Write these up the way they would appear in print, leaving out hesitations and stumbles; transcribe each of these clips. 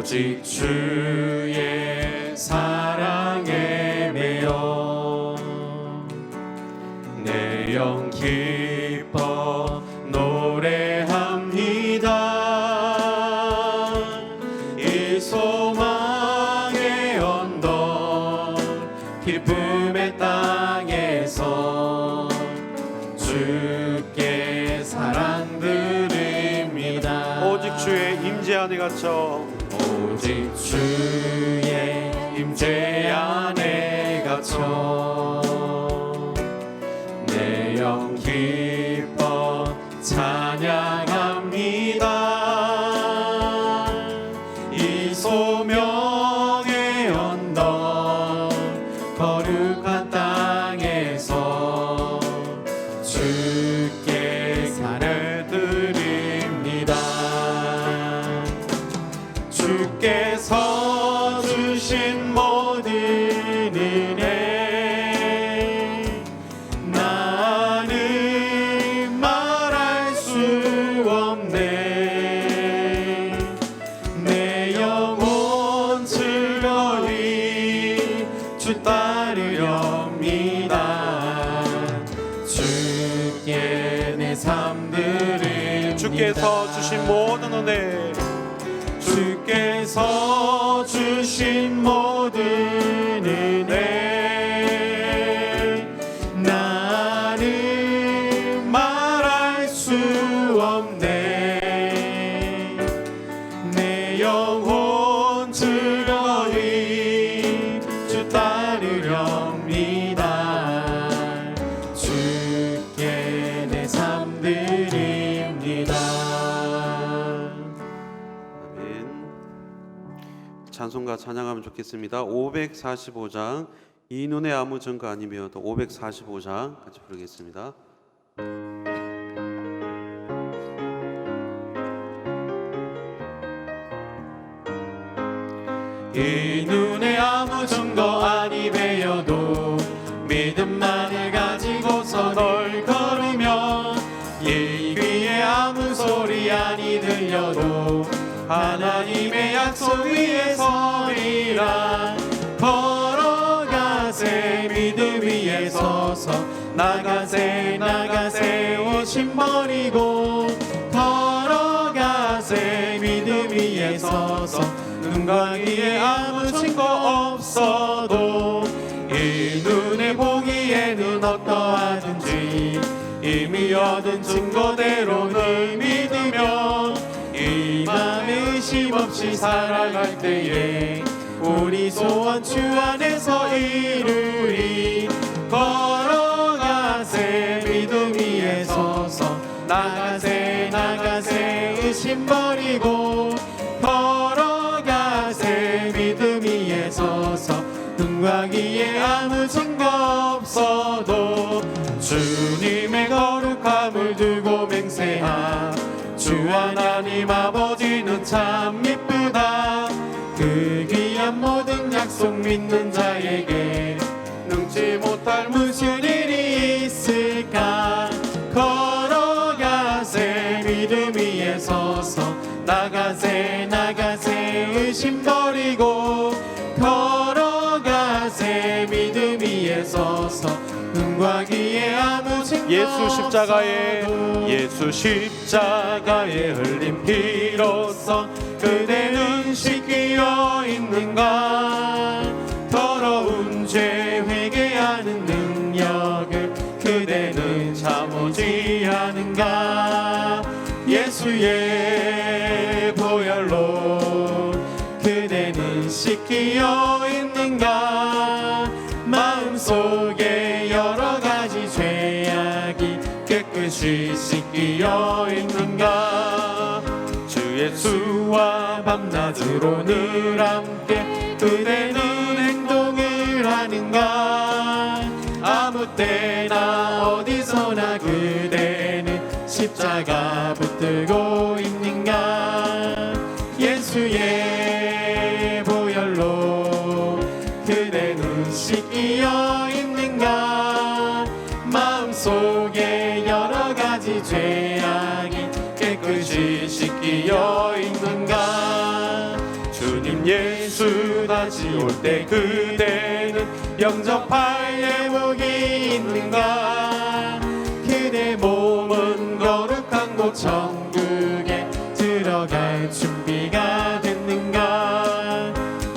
오직 주의 사랑에 매여 내 영 기뻐 노래합니다. 이 소망의 언덕 기쁨의 땅에서 주께 사랑 드립니다. 오직 주의 임재 안에 갇혀 오직 주의 임재 안에 갇혀 내 영 기뻐 찬양합니다. 이 소명의 언덕 거룩한 땅에서 주께 사랑 드립니다. 주께서 주신 모든 은혜 나는 말할 수 없네. 내 영혼 즐거이 주 따르렵니다. 주께 내 삶 드립니다. 주께서 주신 모든 은혜 주께서 주신 모든 은혜 나는 말할 수 없네. 내 영혼 즐거이 주 따르렵니다. 주께 내 삶 드립니다. 찬송가 찬양하면 좋겠습니다. 545장 이 눈의 아무 증거 아니며도 545장 같이 부르겠습니다. 이 눈에 아무 증거 아니 배여도 믿음만을 가지고서 널 걸으면 이 귀에 아무 소리 아니 들려도 하나님의 약속 위에 서리라. 걸어가세 믿음 위에 서서 나가세 나가세 오심 버리고 걸어가세 믿음 위에 서서 눈과 귀에 아무 증거 없어도 이 눈에 보기에는 어떠하든지 이미 얻은 증거대로 널 믿으면 이 맘에 의심 없이 살아갈 때에 우리 소원 주 안에서 이루리. 걸어가세 믿음 위에 서서 나가세 나가세 의심 버리고 걸어가세 믿음 위에 서서 눈과 귀에 아무 증거 없어도 주님의 거룩함을 두고 맹세하. 주 하나님 아버지는 참 이쁘다. 그 귀한 모든 약속 믿는 자에게 능치 못할 무슨 일이 있을까. 걸어가세 믿음 위에 서서 나가세 나가세 의심 버리고 걸어가세 믿음 위에 서서 눈과 귀에 아무 증거 예수 십자가에 흘린 피로써 그대는 씻기어 있는가. 더러운 죄 회개하는 능력을 그대는 참오지 않은가. 예수의 보혈로 그대는 씻기어 있는가. 마음속에 여러 가지 죄악이 깨끗이 씻기어 있는가. 주 예수와 밤낮으로 늘 함께 그대는 행동을 하는가. 아무 때나 어디서나 그대는 십자가 붙들고 있는가. 예수의 보혈로 그대는 씻기어 있는가. 마음속에 여러 가지 죄악이 깨끗이 씻기어 있는가. 주 주님 예수 다시 올 때 그대는 영접할 예복이 있는가? 그대 몸은 거룩한 곳 천국에 들어갈 준비가 됐는가?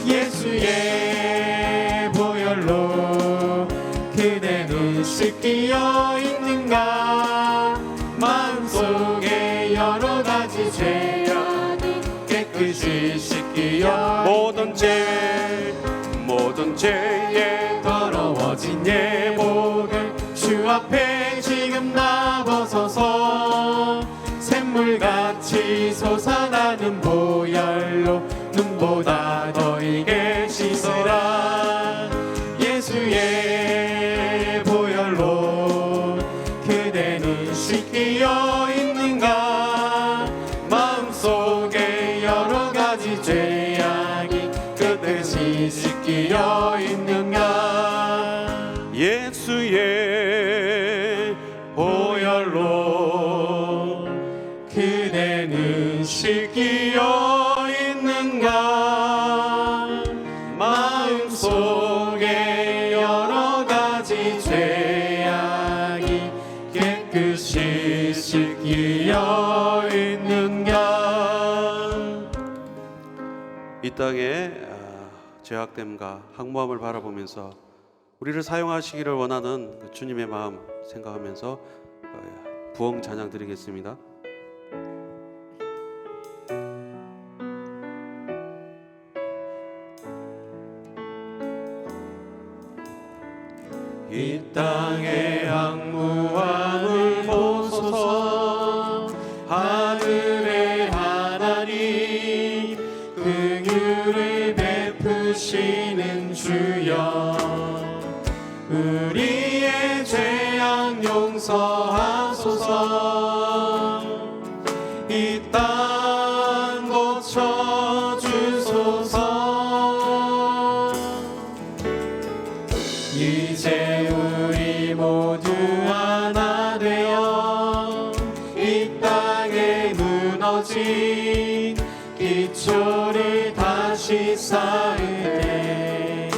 예수의 보혈로 그대는 씻기어 있는가? 마음속에 여러 가지 죄악이 깨끗이 씻기어 모든 죄에 더러워진 예복을 주 앞에 지금 나 벗어서 샘물같이 솟아나는 보혈로 눈보다 더 익게 씻으라. 예수의 보혈로 그대는 씻기어 있는가? 마음속에 여러 가지 죄악이 깨끗이 씻기어 있는가? 예수의 보혈로 그대는 씻기어 있는가? 마음속에 여러 가지 죄악이 깨끗이 씻기어 있는가? 이 땅에 죄악됨과 항모함을 바라보면서 우리를 사용하시기를 원하는 주님의 마음 생각하면서 부흥 찬양 드리겠습니다. 이 땅의 항무함을 보소서. 하늘의 하나님 긍휼을 베푸시는 주여, 우리의 죄악 용서하소서. 이 땅 고쳐주소서. 이제 우리 모두 하나 되어 이 땅에 무너진 기초를 다시 쌓을 때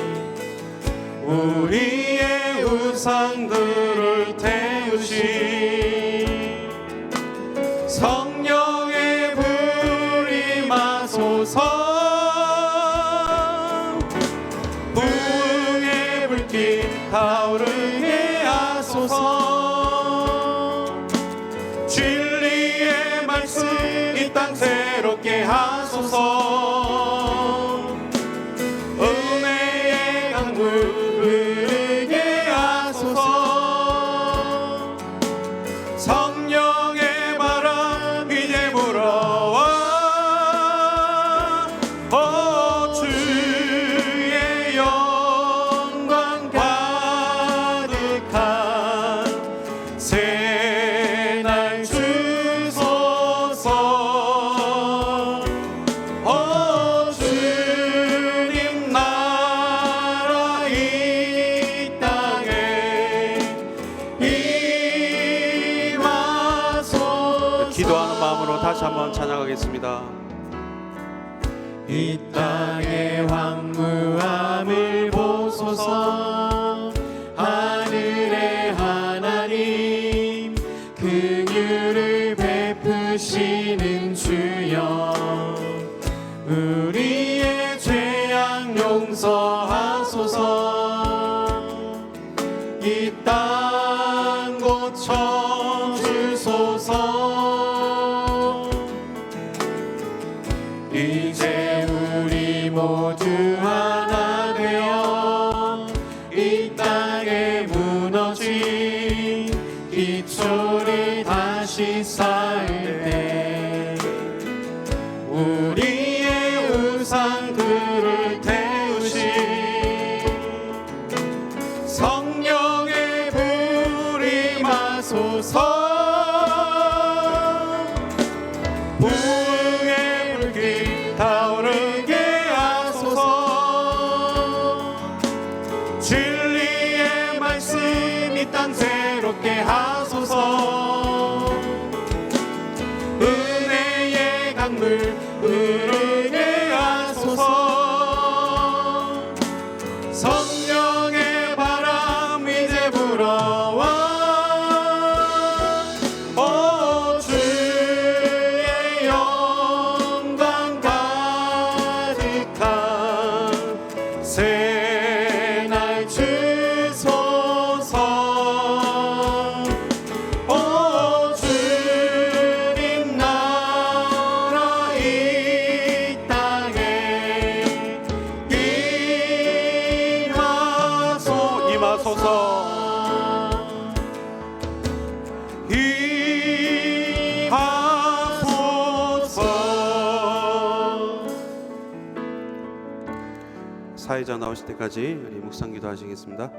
우리의 우상들을 태우신 성령의 불이 마소서. 부흥의 불길 타오르게 하소서. 진리의 말씀 이 땅 새롭게 하소서. 은혜의 강물 흐르게 하소서. 성령의 바람 이제 불어와 주의 영광 가득한 새날 주소서. 주님 나라 이 땅에 임하소서. 기도하는 마음으로 다시 한번 찬양하겠습니다. 이 땅의 황무함을 보소서. 하늘의 하나님 긍휼을 베푸시는 주여, 우리의 죄악 용서하소서. 이 땅 고쳐주소서. 이제 우리 모두 하나 되어 이 땅에 무너진 기초를 다시 쌓을 때 우리의 우상들을 태우신 성령의 불이 마소서. 부흥의 불길 타오르게 하소서. 진리의 말씀 이 땅 새롭게 하소서. 은혜의 강물 흐르게 하소서. 사회자 나오실 때까지 우리 묵상기도 하시겠습니다.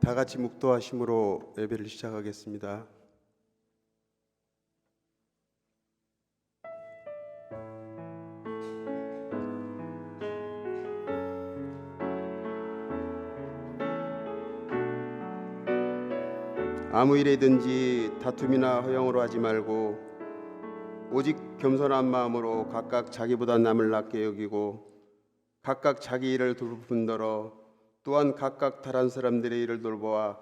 다 같이 묵도하심으로 예배를 시작하겠습니다. 아무 일에든지 다툼이나 허영으로 하지 말고 오직 겸손한 마음으로 각각 자기보다 남을 낮게 여기고 각각 자기 일을 돌본더러 또한 각각 다른 사람들의 일을 돌보아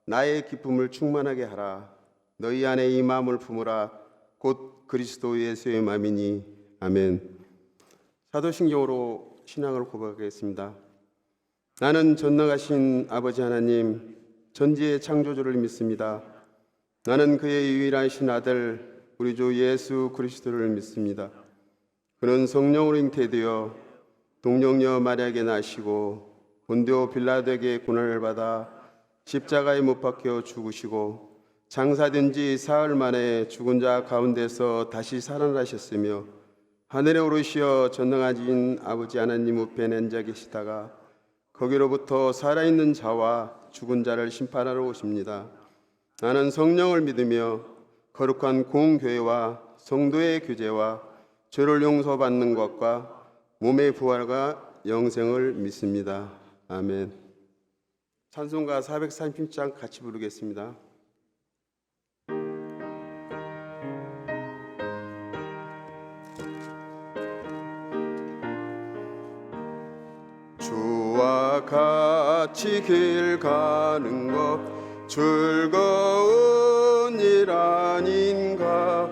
나의 기쁨을 충만하게 하라. 너희 안에 이 마음을 품으라. 곧 그리스도 예수의 마음이니. 아멘. 사도신경으로 신앙을 고백하겠습니다. 나는 전능하신 아버지 하나님 전지의 창조주를 믿습니다. 나는 그의 유일하신 아들 우리 주 예수 그리스도를 믿습니다. 그는 성령으로 잉태되어 동정녀 마리아에게 나시고 본디오 빌라도에게 고난을 받아 십자가에 못 박혀 죽으시고 장사된 지 사흘 만에 죽은 자 가운데서 다시 살아나셨으며 하늘에 오르시어 전능하신 아버지 하나님 우편에 앉아 계시다가 거기로부터 살아있는 자와 죽은 자를 심판하러 오십니다. 나는 성령을 믿으며 거룩한 공교회와 성도의 교제와 죄를 용서받는 것과 몸의 부활과 영생을 믿습니다. 아멘. 찬송가 430장 같이 부르겠습니다. 주와 같이 길 가는 것 즐거운 일 아닌가.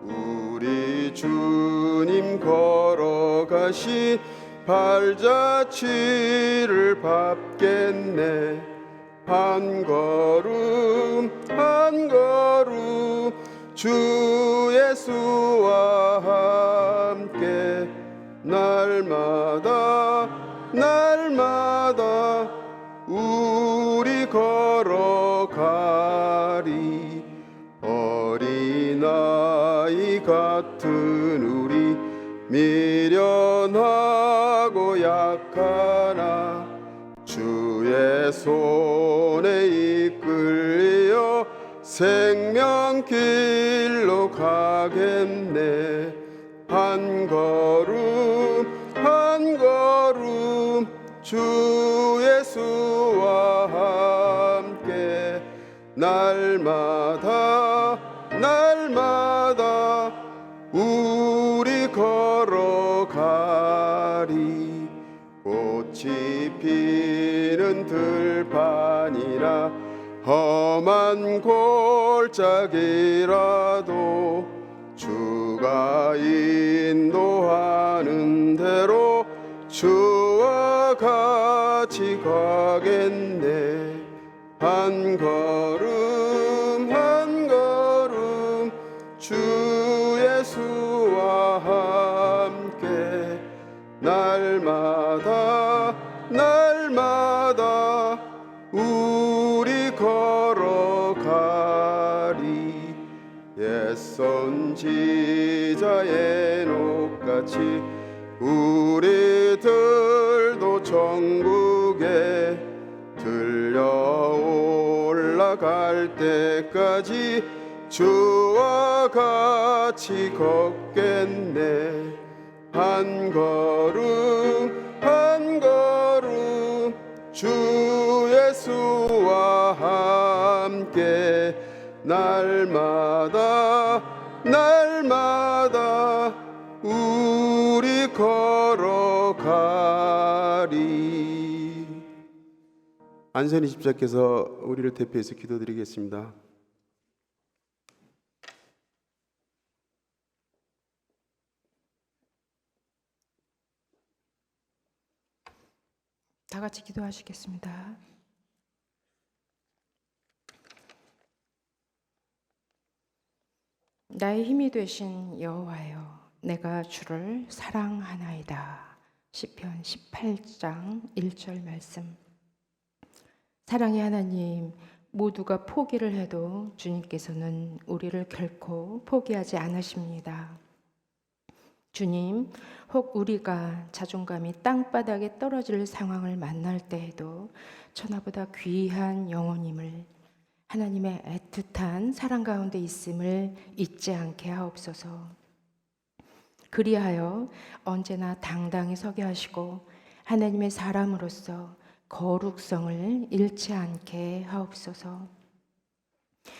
우리 주님 걸어가시 발자취를 밟겠네. 한 걸음 한 걸음 주 예수와 함께 날마다 날마다 우리 걸어가리. 어린아이 같은 우리 미련하고 약하나 주의 손에 이끌려 생명길로 가겠네. 한 걸음 한 걸음 주 예수와 함께 날마다 날마다 우리 걸어가리. 꽃이 피는 들판이나 험한 골짜기라도 주가 인도하는 대로 주와 같이 가겠네. 한 걸음 한 걸음 주 예수와 함께 날마다 날마다 우리 걸어가리. 옛 선지자의 녹같이 우리들도 천국에 들려 올라갈 때까지 주와 같이 걷겠네. 한 걸음 한 걸음 주 예수와 함께 날마다 날마다 우리 걸어가리. 안선희 집사께서 우리를 대표해서 기도드리겠습니다. 다 같이 기도하시겠습니다. 나의 힘이 되신 여호와여, 내가 주를 사랑하나이다. 시편 18장 1절 말씀. 사랑의 하나님, 모두가 포기를 해도 주님께서는 우리를 결코 포기하지 않으십니다. 주님, 혹 우리가 자존감이 땅바닥에 떨어질 상황을 만날 때에도 천하보다 귀한 영혼임을, 하나님의 애틋한 사랑 가운데 있음을 잊지 않게 하옵소서. 그리하여 언제나 당당히 서게 하시고 하나님의 사람으로서 거룩성을 잃지 않게 하옵소서.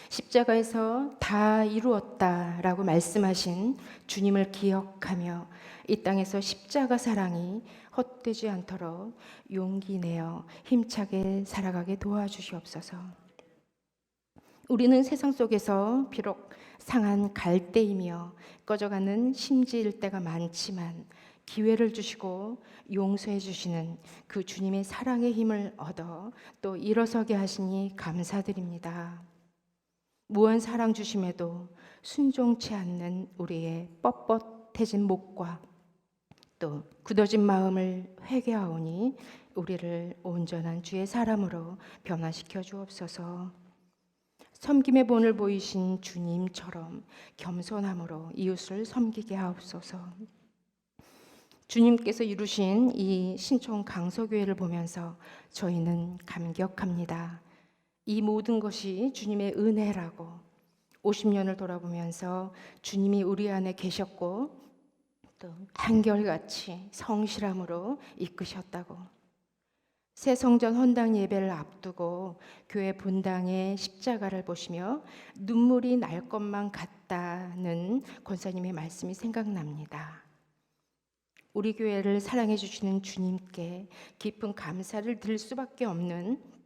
십자가에서 다 이루었다라고 말씀하신 주님을 기억하며 이 땅에서 십자가 사랑이 헛되지 않도록 용기 내어 힘차게 살아가게 도와주시옵소서. 우리는 세상 속에서 비록 상한 갈대이며 꺼져가는 심지일 때가 많지만 기회를 주시고 용서해 주시는 그 주님의 사랑의 힘을 얻어 또 일어서게 하시니 감사드립니다. 무한 사랑 주심에도 순종치 않는 우리의 뻣뻣해진 목과 또 굳어진 마음을 회개하오니 우리를 온전한 주의 사람으로 변화시켜 주옵소서. 섬김의 본을 보이신 주님처럼 겸손함으로 이웃을 섬기게 하옵소서. 주님께서 이루신 이 신촌 강서교회를 보면서 저희는 감격합니다. 이 모든 것이 주님의 은혜라고, 50년을 돌아보면서 주님이 우리 안에 계셨고 또 한결같이 성실함으로 이끄셨다고, 새 성전 헌당 예배를 앞두고 교회 본당의 십자가를 보시며 눈물이 날 것만 같다는 권사님의 말씀이 생각납니다. 우리 교회를 사랑해 주시는 주님께 깊은 감사를 드릴 수밖에 없는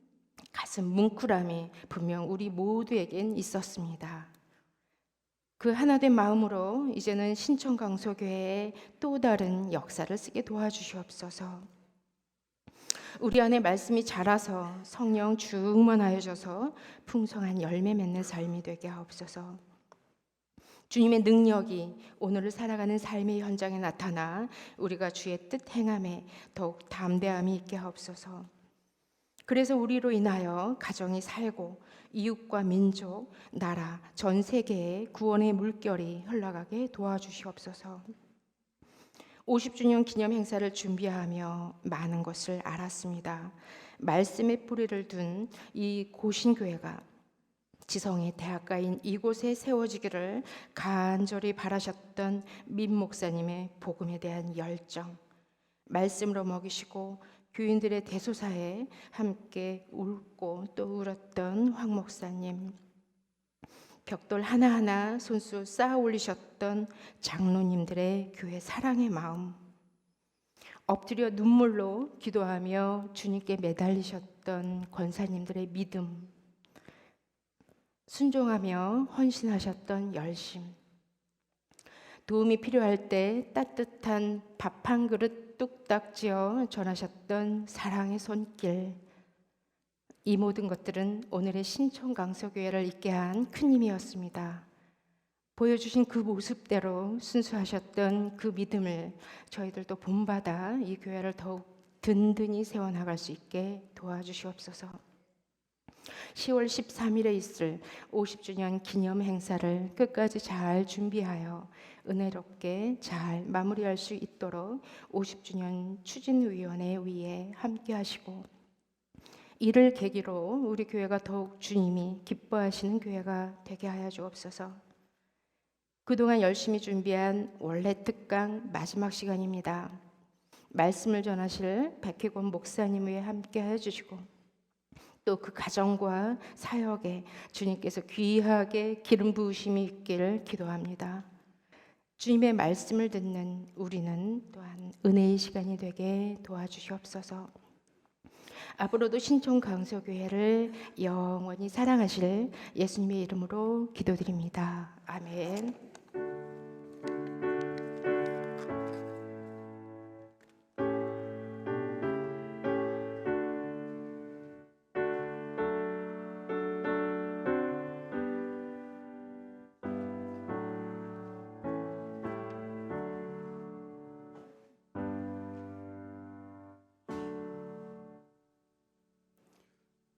가슴 뭉클함이 분명 우리 모두에겐 있었습니다. 그 하나된 마음으로 이제는 신촌 강서교회에 또 다른 역사를 쓰게 도와주시옵소서. 우리 안에 말씀이 자라서 성령 충만하여져서 풍성한 열매 맺는 삶이 되게 하옵소서. 주님의 능력이 오늘을 살아가는 삶의 현장에 나타나 우리가 주의 뜻 행함에 더욱 담대함이 있게 하옵소서. 그래서 우리로 인하여 가정이 살고 이웃과 민족, 나라, 전 세계에 구원의 물결이 흘러가게 도와주시옵소서. 50주년 기념 행사를 준비하며 많은 것을 알았습니다. 말씀의 뿌리를 둔 이 고신교회가 지성의 대학가인 이곳에 세워지기를 간절히 바라셨던 민 목사님의 복음에 대한 열정, 말씀으로 먹이시고 교인들의 대소사에 함께 울고 또 울었던 황 목사님, 벽돌 하나하나 손수 쌓아 올리셨던 장로님들의 교회 사랑의 마음, 엎드려 눈물로 기도하며 주님께 매달리셨던 권사님들의 믿음, 순종하며 헌신하셨던 열심, 도움이 필요할 때 따뜻한 밥 한 그릇 뚝딱 지어 전하셨던 사랑의 손길, 이 모든 것들은 오늘의 신촌 강서교회를 있게 한 큰 힘이었습니다. 보여주신 그 모습대로 순수하셨던 그 믿음을 저희들도 본받아 이 교회를 더욱 든든히 세워나갈 수 있게 도와주시옵소서. 10월 13일에 있을 50주년 기념 행사를 끝까지 잘 준비하여 은혜롭게 잘 마무리할 수 있도록 50주년 추진위원회 위에 함께 하시고, 이를 계기로 우리 교회가 더욱 주님이 기뻐하시는 교회가 되게 하여 주옵소서. 그동안 열심히 준비한 원래 특강 마지막 시간입니다. 말씀을 전하실 백희권 목사님 위에 함께 해주시고 또 그 가정과 사역에 주님께서 귀하게 기름 부으심이 있기를 기도합니다. 주님의 말씀을 듣는 우리는 또한 은혜의 시간이 되게 도와주시옵소서. 앞으로도 신촌 강서교회를 영원히 사랑하실 예수님의 이름으로 기도드립니다. 아멘.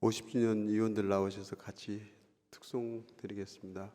50주년 위원들 나오셔서 같이 특송 드리겠습니다.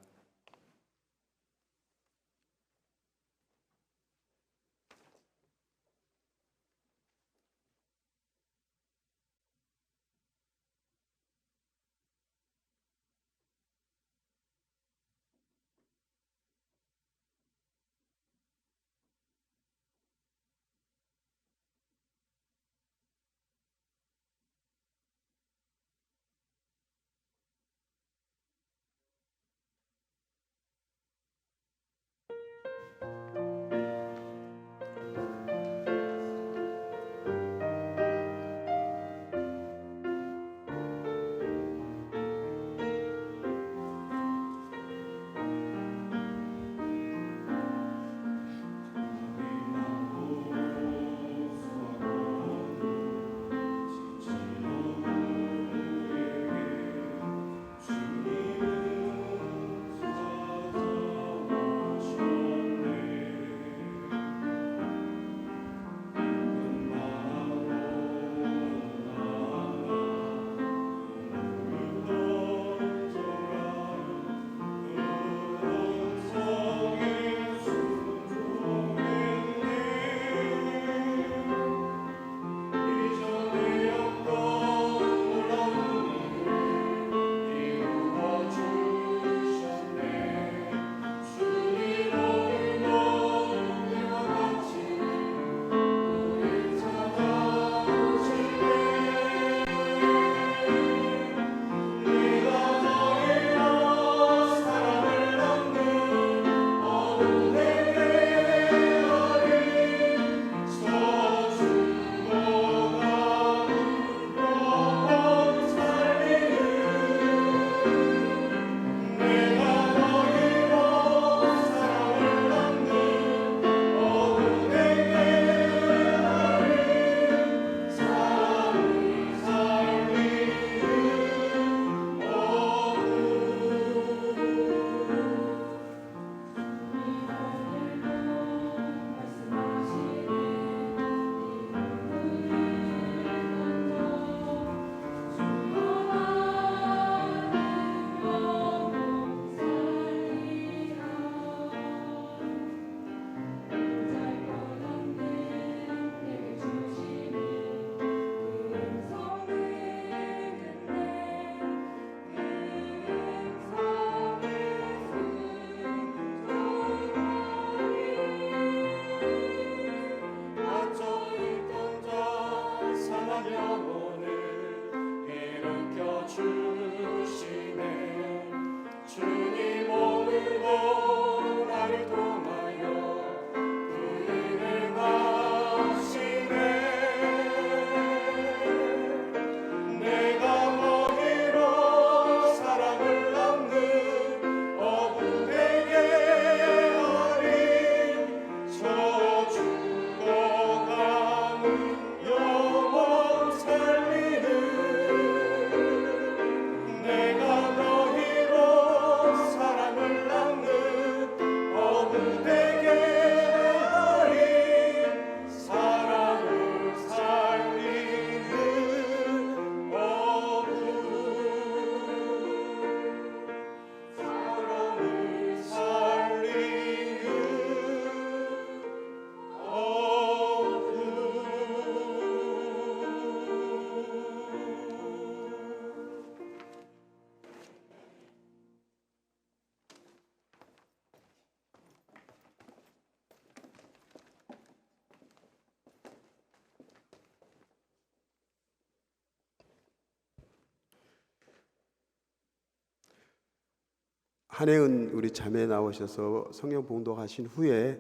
한혜은 우리 자매 나오셔서 성경 봉독하신 후에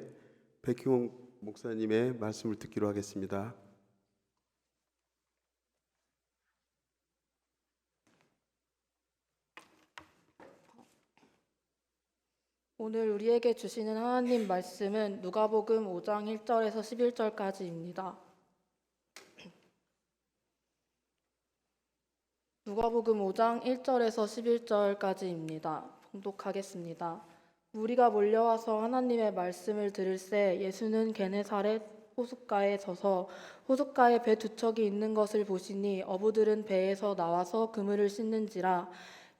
백희홍 목사님의 말씀을 듣기로 하겠습니다. 오늘 우리에게 주시는 하나님 말씀은 누가복음 5장 1절에서 11절까지입니다. 누가복음 5장 1절에서 11절까지입니다. 봉독하겠습니다. 무리가 몰려와서 하나님의 말씀을 들을새 예수는 게네사렛 호숫가에 서서 호숫가에 배 두 척이 있는 것을 보시니 어부들은 배에서 나와서 그물을 씻는지라.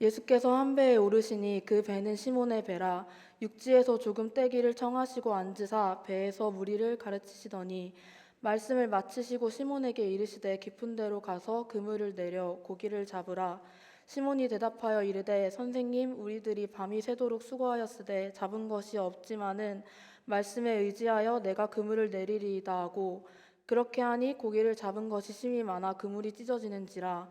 예수께서 한 배에 오르시니 그 배는 시몬의 배라. 육지에서 조금 떼기를 청하시고 앉으사 배에서 무리를 가르치시더니 말씀을 마치시고 시몬에게 이르시되 깊은 데로 가서 그물을 내려 고기를 잡으라. 시몬이 대답하여 이르되 선생님, 우리들이 밤이 새도록 수고하였으되 잡은 것이 없지만은 말씀에 의지하여 내가 그물을 내리리이다 하고, 그렇게 하니 고기를 잡은 것이 심히 많아 그물이 찢어지는지라.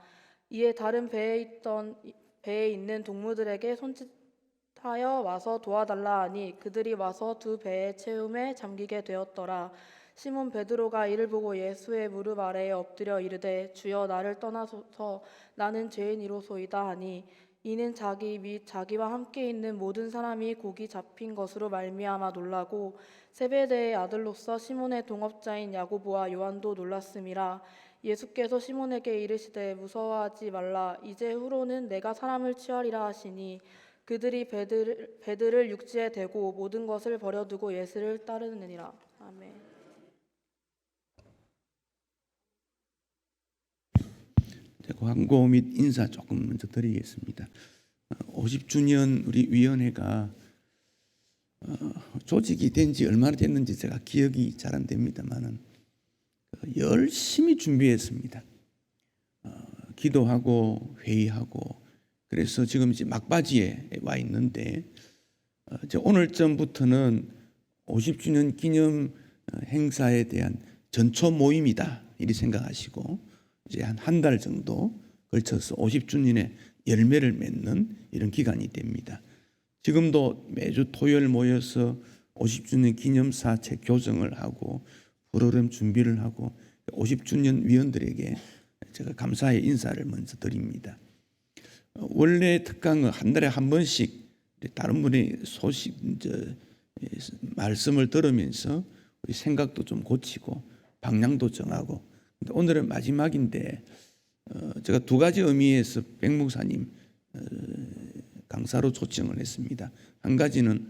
이에 다른 배에 있는 동무들에게 손짓하여 와서 도와달라 하니 그들이 와서 두 배의 채움에 잠기게 되었더라. 시몬 베드로가 이를 보고 예수의 무릎 아래에 엎드려 이르되 주여, 나를 떠나소서, 나는 죄인이로소이다 하니, 이는 자기 및 자기와 함께 있는 모든 사람이 고기 잡힌 것으로 말미암아 놀라고 세베대의 아들로서 시몬의 동업자인 야고보와 요한도 놀랐음이라. 예수께서 시몬에게 이르시되 무서워하지 말라. 이제 후로는 내가 사람을 취하리라 하시니 그들이 배들을 육지에 대고 모든 것을 버려두고 예수를 따르느니라. 아멘. 광고 및 인사 조금 먼저 드리겠습니다. 50주년 우리 위원회가 조직이 된 지 얼마나 됐는지 제가 기억이 잘 안 됩니다만은 열심히 준비했습니다. 기도하고 회의하고 그래서 지금 이제 막바지에 와 있는데 이제 오늘쯤부터는 50주년 기념 행사에 대한 전초 모임이다 이렇게 생각하시고 이제 한 달 정도 걸쳐서 50주년의 열매를 맺는 이런 기간이 됩니다. 지금도 매주 토요일 모여서 50주년 기념사체 교정을 하고 프로그램 준비를 하고 50주년 위원들에게 제가 감사의 인사를 먼저 드립니다. 원래 특강은 한 달에 한 번씩 다른 분의 말씀을 들으면서 우리 생각도 좀 고치고 방향도 정하고, 근데 오늘은 마지막인데 제가 두 가지 의미에서 백 목사님 강사로 초청을 했습니다. 한 가지는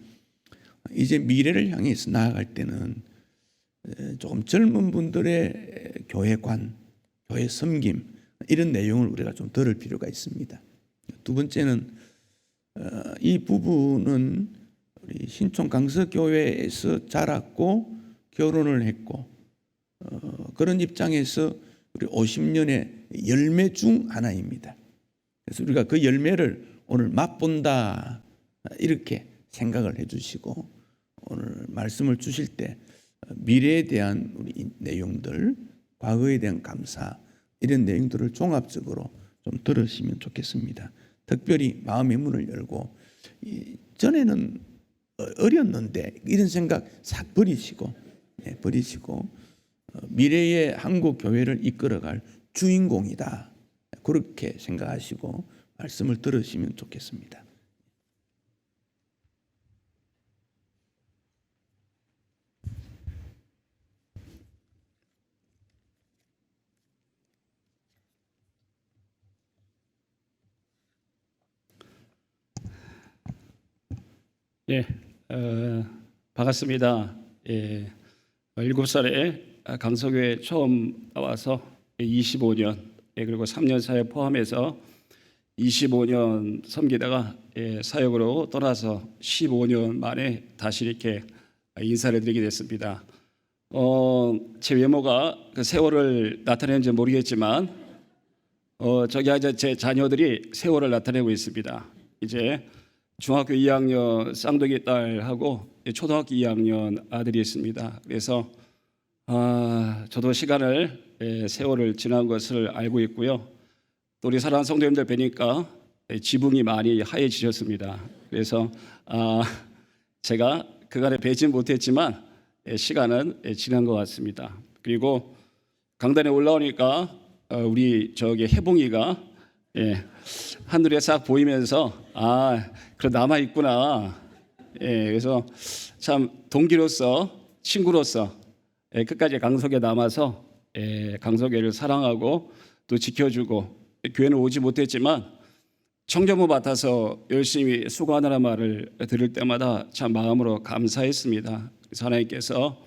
이제 미래를 향해서 나아갈 때는 조금 젊은 분들의 교회관, 교회 섬김 이런 내용을 우리가 좀 들을 필요가 있습니다. 두 번째는 이 부부는 우리 신촌 강서교회에서 자랐고 결혼을 했고 그런 입장에서 우리 50년의 열매 중 하나입니다. 그래서 우리가 그 열매를 오늘 맛본다 이렇게 생각을 해주시고 오늘 말씀을 주실 때 미래에 대한 우리 내용들, 과거에 대한 감사 이런 내용들을 종합적으로 좀 들으시면 좋겠습니다. 특별히 마음의 문을 열고 전에는 어렸는데 이런 생각 싹 버리시고 미래의 한국 교회를 이끌어갈 주인공이다 그렇게 생각하시고 말씀을 들으시면 좋겠습니다. 예, 반갑습니다. 7살에 강서교회 처음 나와서 25년, 그리고 3년 사회 포함해서 25년 섬기다가 사역으로 떠나서 15년 만에 다시 이렇게 인사를 드리게 됐습니다. 제 외모가 그 세월을 나타내는지 모르겠지만 저기 제 자녀들이 세월을 나타내고 있습니다. 이제 중학교 2학년 쌍둥이 딸하고 초등학교 2학년 아들이 있습니다. 그래서 저도 세월을 지난 것을 알고 있고요. 또 우리 사랑하는 성도님들 뵈니까 지붕이 많이 하얘지셨습니다. 그래서 제가 그간에 뵈진 못했지만 시간은 지난 것 같습니다. 그리고 강단에 올라오니까 우리 저기 해봉이가 하늘에 싹 보이면서 그래 남아 있구나. 그래서 참 동기로서 친구로서 끝까지 강석에 남아서 강석회를 사랑하고 또 지켜주고 교회는 오지 못했지만 청년부 맡아서 열심히 수고하느라 말을 들을 때마다 참 마음으로 감사했습니다. 그래서 하나님께서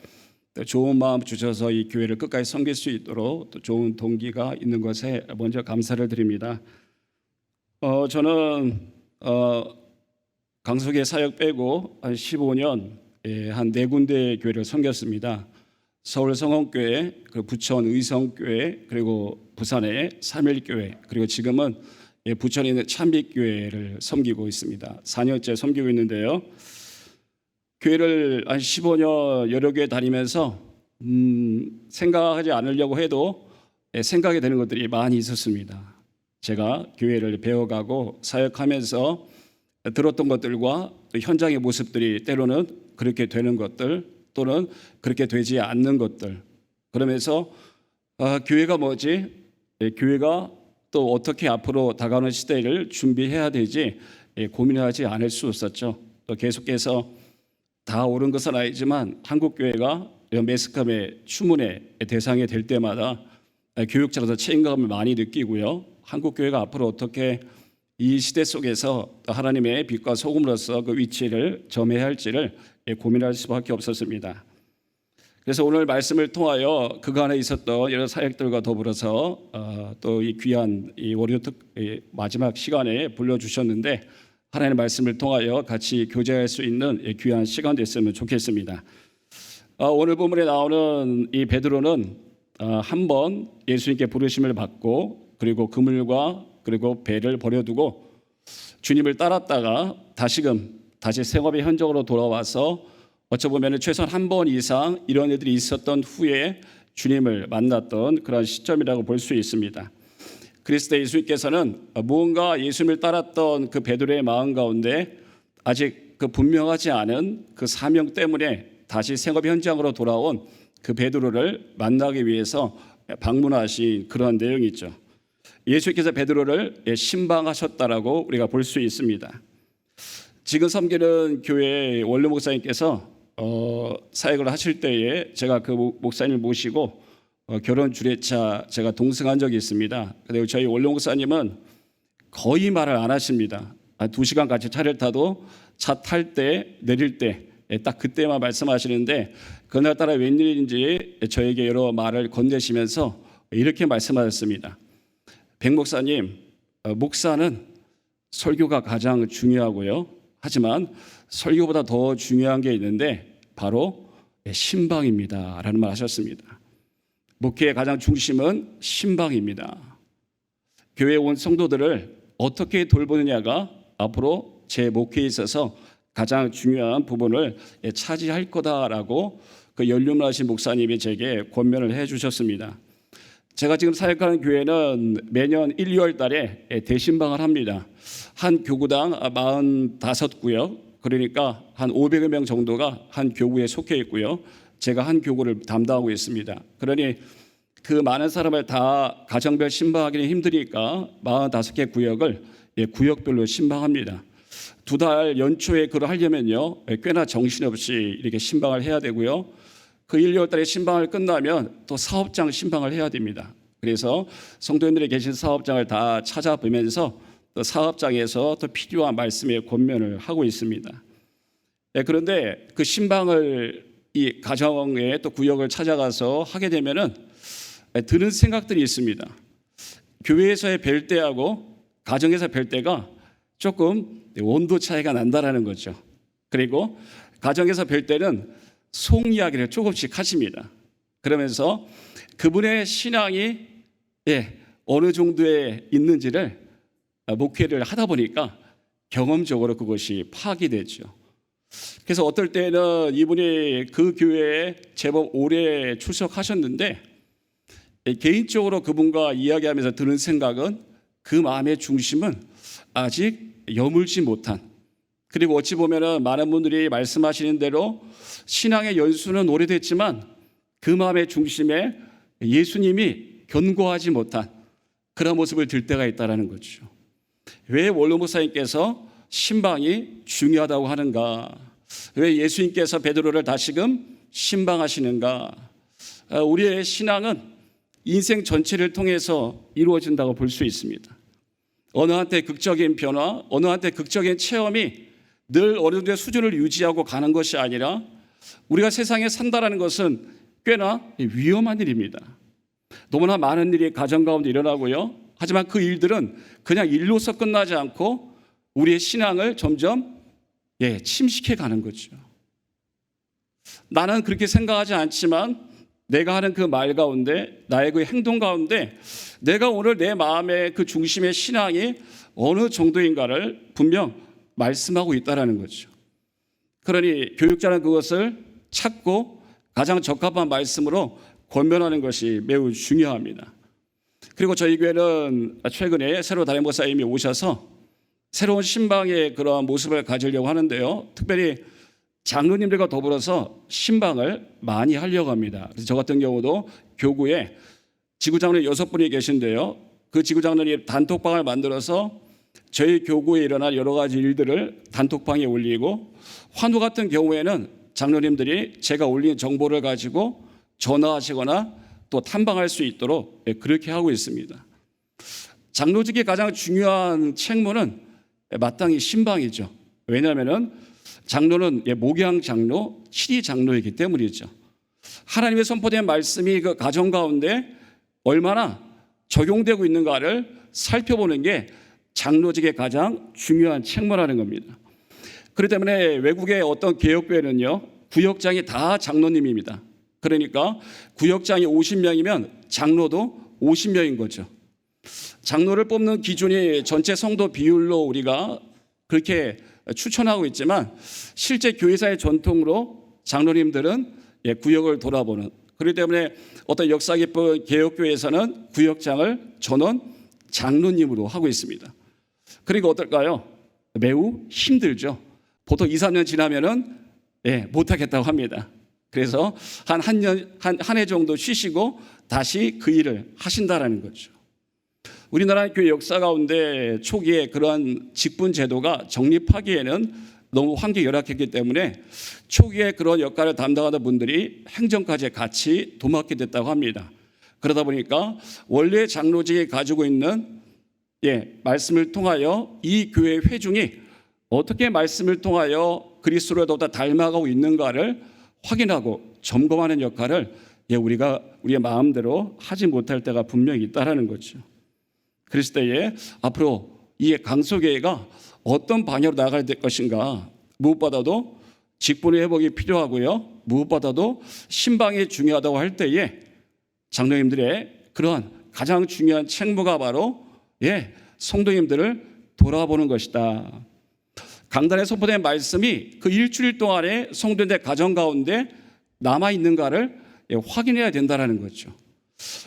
또 좋은 마음 주셔서 이 교회를 끝까지 섬길 수 있도록 또 좋은 동기가 있는 것에 먼저 감사를 드립니다. 저는 강석의 사역 빼고 한 15년 한 4군데 교회를 섬겼습니다. 서울 성원교회, 그리고 부천 의성교회, 그리고 부산의 삼일교회, 그리고 지금은 부천에 있는 찬빛교회를 섬기고 있습니다. 4년째 섬기고 있는데요. 교회를 한 15년 여러 교회 다니면서 생각하지 않으려고 해도 생각이 되는 것들이 많이 있었습니다. 제가 교회를 배워가고 사역하면서 들었던 것들과 또 현장의 모습들이 때로는 그렇게 되는 것들 또는 그렇게 되지 않는 것들, 그러면서 교회가 뭐지? 교회가 또 어떻게 앞으로 다가오는 시대를 준비해야 되지 고민하지 않을 수 없었죠. 또 계속해서 다 옳은 것은 아니지만 한국 교회가 매스컴의 추문의 대상이 될 때마다 교육자로서 책임감을 많이 느끼고요. 한국 교회가 앞으로 어떻게 이 시대 속에서 하나님의 빛과 소금으로서 그 위치를 점해야 할지를 고민할 수밖에 없었습니다. 그래서 오늘 말씀을 통하여 그간에 있었던 여러 사역들과 더불어서 또 이 귀한 이 월요 마지막 시간에 불러주셨는데 하나님의 말씀을 통하여 같이 교제할 수 있는 귀한 시간 됐으면 좋겠습니다. 오늘 본문에 나오는 이 베드로는 한 번 예수님께 부르심을 받고 그리고 그물과 그리고 배를 버려두고 주님을 따랐다가 다시 생업의 현장으로 돌아와서 어쩌보면 최소한 한 번 이상 이런 일들이 있었던 후에 주님을 만났던 그런 시점이라고 볼 수 있습니다. 그리스도 예수님께서는 무언가 예수님을 따랐던 그 베드로의 마음 가운데 아직 그 분명하지 않은 그 사명 때문에 다시 생업 현장으로 돌아온 그 베드로를 만나기 위해서 방문하신 그런 내용이 있죠. 예수께서 베드로를 신방하셨다라고 우리가 볼 수 있습니다. 지금 섬기는 교회 원로 목사님께서 사역을 하실 때에 제가 그 목사님을 모시고 결혼 주례차 제가 동승한 적이 있습니다. 근데 저희 원로 목사님은 거의 말을 안 하십니다. 2시간 같이 차를 타도 차 탈 때 내릴 때 딱 그때만 말씀하시는데 그날따라 웬일인지 저에게 여러 말을 건네시면서 이렇게 말씀하셨습니다. 백 목사님, 목사는 설교가 가장 중요하고요. 하지만 설교보다 더 중요한 게 있는데 바로 신방입니다. 라는 말 하셨습니다. 목회의 가장 중심은 신방입니다. 교회에 온 성도들을 어떻게 돌보느냐가 앞으로 제 목회에 있어서 가장 중요한 부분을 차지할 거다라고 그 연륜하신 목사님이 제게 권면을 해 주셨습니다. 제가 지금 사역하는 교회는 매년 1, 2월 달에 대신방을 합니다. 한 교구당 45구역, 그러니까 한 500여 명 정도가 한 교구에 속해 있고요. 제가 한 교구를 담당하고 있습니다. 그러니 그 많은 사람을 다 가정별 신방하기는 힘드니까 45개 구역을 구역별로 신방합니다. 2달 연초에 그걸 하려면요, 꽤나 정신없이 이렇게 신방을 해야 되고요. 그 1, 2월 달에 신방을 끝나면 또 사업장 신방을 해야 됩니다. 그래서 성도님들이 계신 사업장을 다 찾아보면서 또 사업장에서 또 필요한 말씀의 권면을 하고 있습니다. 그런데 그 신방을 이 가정에 또 구역을 찾아가서 하게 되면은 드는 생각들이 있습니다. 교회에서의 뵐 때하고 가정에서 뵐 때가 조금 온도 차이가 난다라는 거죠. 그리고 가정에서 뵐 때는 속 이야기를 조금씩 하십니다. 그러면서 그분의 신앙이 어느 정도에 있는지를 목회를 하다 보니까 경험적으로 그것이 파악이 되죠. 그래서 어떨 때는 이분이 그 교회에 제법 오래 출석하셨는데 개인적으로 그분과 이야기하면서 드는 생각은 그 마음의 중심은 아직 여물지 못한, 그리고 어찌 보면은 많은 분들이 말씀하시는 대로 신앙의 연수는 오래됐지만 그 마음의 중심에 예수님이 견고하지 못한 그런 모습을 들 때가 있다는 거죠. 왜 원로 목사님께서 신방이 중요하다고 하는가? 왜 예수님께서 베드로를 다시금 신방하시는가? 우리의 신앙은 인생 전체를 통해서 이루어진다고 볼 수 있습니다. 어느 한때 극적인 변화, 어느 한때 극적인 체험이 늘 어느 정도의 수준을 유지하고 가는 것이 아니라 우리가 세상에 산다라는 것은 꽤나 위험한 일입니다. 너무나 많은 일이 가정 가운데 일어나고요. 하지만 그 일들은 그냥 일로서 끝나지 않고 우리의 신앙을 점점 침식해 가는 거죠. 나는 그렇게 생각하지 않지만 내가 하는 그 말 가운데, 나의 그 행동 가운데 내가 오늘 내 마음의 그 중심의 신앙이 어느 정도인가를 분명 말씀하고 있다는 거죠. 그러니 교육자는 그것을 찾고 가장 적합한 말씀으로 권면하는 것이 매우 중요합니다. 그리고 저희 교회는 최근에 새로 담임 목사님이 오셔서 새로운 신방의 그러한 모습을 가지려고 하는데요. 특별히 장로님들과 더불어서 신방을 많이 하려고 합니다. 그래서 저 같은 경우도 교구에 지구장로님 6분이 계신데요. 그 지구장로님 단톡방을 만들어서 저희 교구에 일어날 여러 가지 일들을 단톡방에 올리고, 환우 같은 경우에는 장로님들이 제가 올린 정보를 가지고 전화하시거나 또 탐방할 수 있도록 그렇게 하고 있습니다. 장로직의 가장 중요한 책무는 마땅히 신방이죠. 왜냐하면 장로는 목양 장로, 치리 장로이기 때문이죠. 하나님의 선포된 말씀이 그 가정 가운데 얼마나 적용되고 있는가를 살펴보는 게 장로직의 가장 중요한 책무라는 겁니다. 그렇기 때문에 외국의 어떤 개혁교회는요, 구역장이 다 장로님입니다. 그러니까 구역장이 50명이면 장로도 50명인 거죠. 장로를 뽑는 기준이 전체 성도 비율로 우리가 그렇게 추천하고 있지만, 실제 교회사의 전통으로 장로님들은 구역을 돌아보는, 그렇기 때문에 어떤 역사 깊은 개혁교회에서는 구역장을 전원 장로님으로 하고 있습니다. 그리고 어떨까요? 매우 힘들죠. 보통 2, 3년 지나면은 못하겠다고 합니다. 그래서 한 해 정도 쉬시고 다시 그 일을 하신다라는 거죠. 우리나라 교회 역사 가운데 초기에 그러한 직분 제도가 정립하기에는 너무 환경이 열악했기 때문에 초기에 그런 역할을 담당하던 분들이 행정까지 같이 도맡게 됐다고 합니다. 그러다 보니까 원래 장로직이 가지고 있는 말씀을 통하여 이 교회 회중이 어떻게 말씀을 통하여 그리스도를 더욱더 닮아가고 있는가를 확인하고 점검하는 역할을 우리의 마음대로 하지 못할 때가 분명히 있다라는 거죠. 그랬을 때에 앞으로 이 강소교회가 어떤 방향으로 나가야 될 것인가, 무엇보다도 직분의 회복이 필요하고요, 무엇보다도 신방이 중요하다고 할 때에 장로님들의 그러한 가장 중요한 책무가 바로 성도님들을 돌아보는 것이다. 강단에 선포된 말씀이 그 일주일 동안에 성도님들 가정 가운데 남아있는가를 확인해야 된다는 거죠.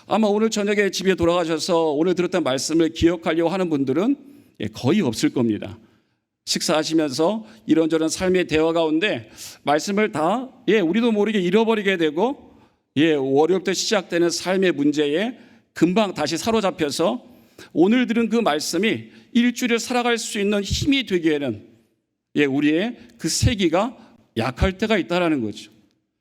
아마 오늘 저녁에 집에 돌아가셔서 오늘 들었던 말씀을 기억하려고 하는 분들은 거의 없을 겁니다. 식사하시면서 이런저런 삶의 대화 가운데 말씀을 다 우리도 모르게 잃어버리게 되고 월요일부터 시작되는 삶의 문제에 금방 다시 사로잡혀서 오늘 들은 그 말씀이 일주일을 살아갈 수 있는 힘이 되기에는 우리의 그 세기가 약할 때가 있다는 거죠.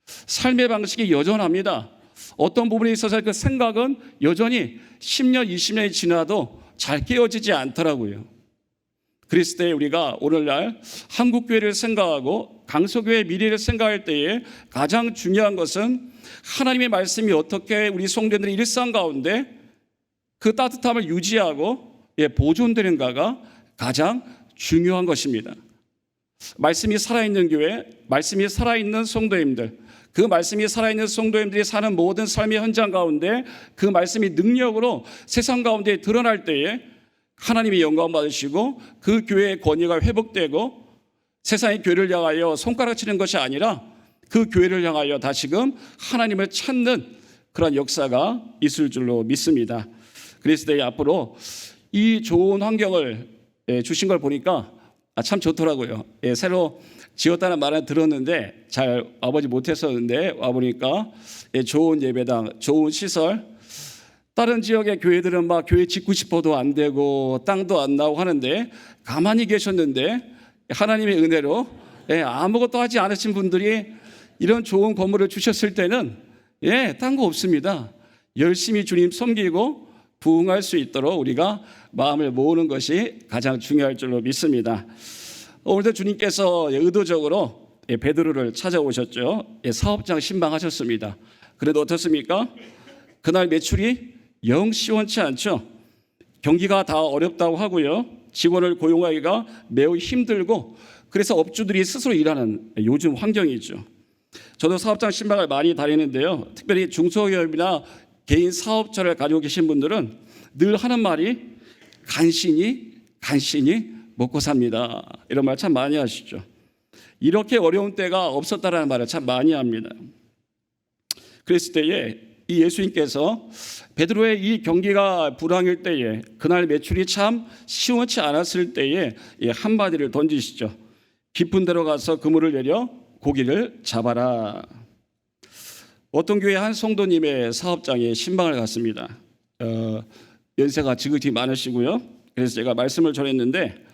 삶의 방식이 여전합니다. 어떤 부분에 있어서 그 생각은 여전히 10년, 20년이 지나도 잘 깨어지지 않더라고요. 그랬을 때 우리가 오늘날 한국교회를 생각하고 강서교회의 미래를 생각할 때에 가장 중요한 것은 하나님의 말씀이 어떻게 우리 성도들의 일상 가운데 그 따뜻함을 유지하고 보존되는가가 가장 중요한 것입니다. 말씀이 살아있는 교회, 말씀이 살아있는 성도님들, 그 말씀이 살아있는 성도님들이 사는 모든 삶의 현장 가운데 그 말씀이 능력으로 세상 가운데 드러날 때에 하나님이 영광 받으시고 그 교회의 권위가 회복되고 세상의 교회를 향하여 손가락 치는 것이 아니라 그 교회를 향하여 다시금 하나님을 찾는 그런 역사가 있을 줄로 믿습니다. 그랬을 때 앞으로 이 좋은 환경을 주신 걸 보니까 참 좋더라고요. 새로 지었다는 말은 들었는데 잘 와보지 못했었는데 와보니까 좋은 예배당, 좋은 시설, 다른 지역의 교회들은 막 교회 짓고 싶어도 안 되고 땅도 안 나오고 하는데 가만히 계셨는데 하나님의 은혜로 아무것도 하지 않으신 분들이 이런 좋은 건물을 주셨을 때는 딴 거 없습니다. 열심히 주님 섬기고 부응할 수 있도록 우리가 마음을 모으는 것이 가장 중요할 줄로 믿습니다. 오늘도 주님께서 의도적으로 베드로를 찾아오셨죠. 사업장 신방하셨습니다. 그래도 어떻습니까? 그날 매출이 영 시원치 않죠. 경기가 다 어렵다고 하고요. 직원을 고용하기가 매우 힘들고 그래서 업주들이 스스로 일하는 요즘 환경이죠. 저도 사업장 신방을 많이 다니는데요. 특별히 중소기업이나 개인 사업자를 가지고 계신 분들은 늘 하는 말이 간신히 먹고 삽니다. 이런 말 참 많이 하시죠. 이렇게 어려운 때가 없었다라는 말을 참 많이 합니다. 그랬을 때에 이 예수님께서 베드로의 이 경기가 불황일 때에 그날 매출이 참 시원치 않았을 때에 한마디를 던지시죠. 깊은 데로 가서 그물을 내려 고기를 잡아라. 어떤 교회 한 성도님의 사업장에 신방을 갔습니다. 연세가 지극히 많으시고요. 그래서 제가 말씀을 전했는데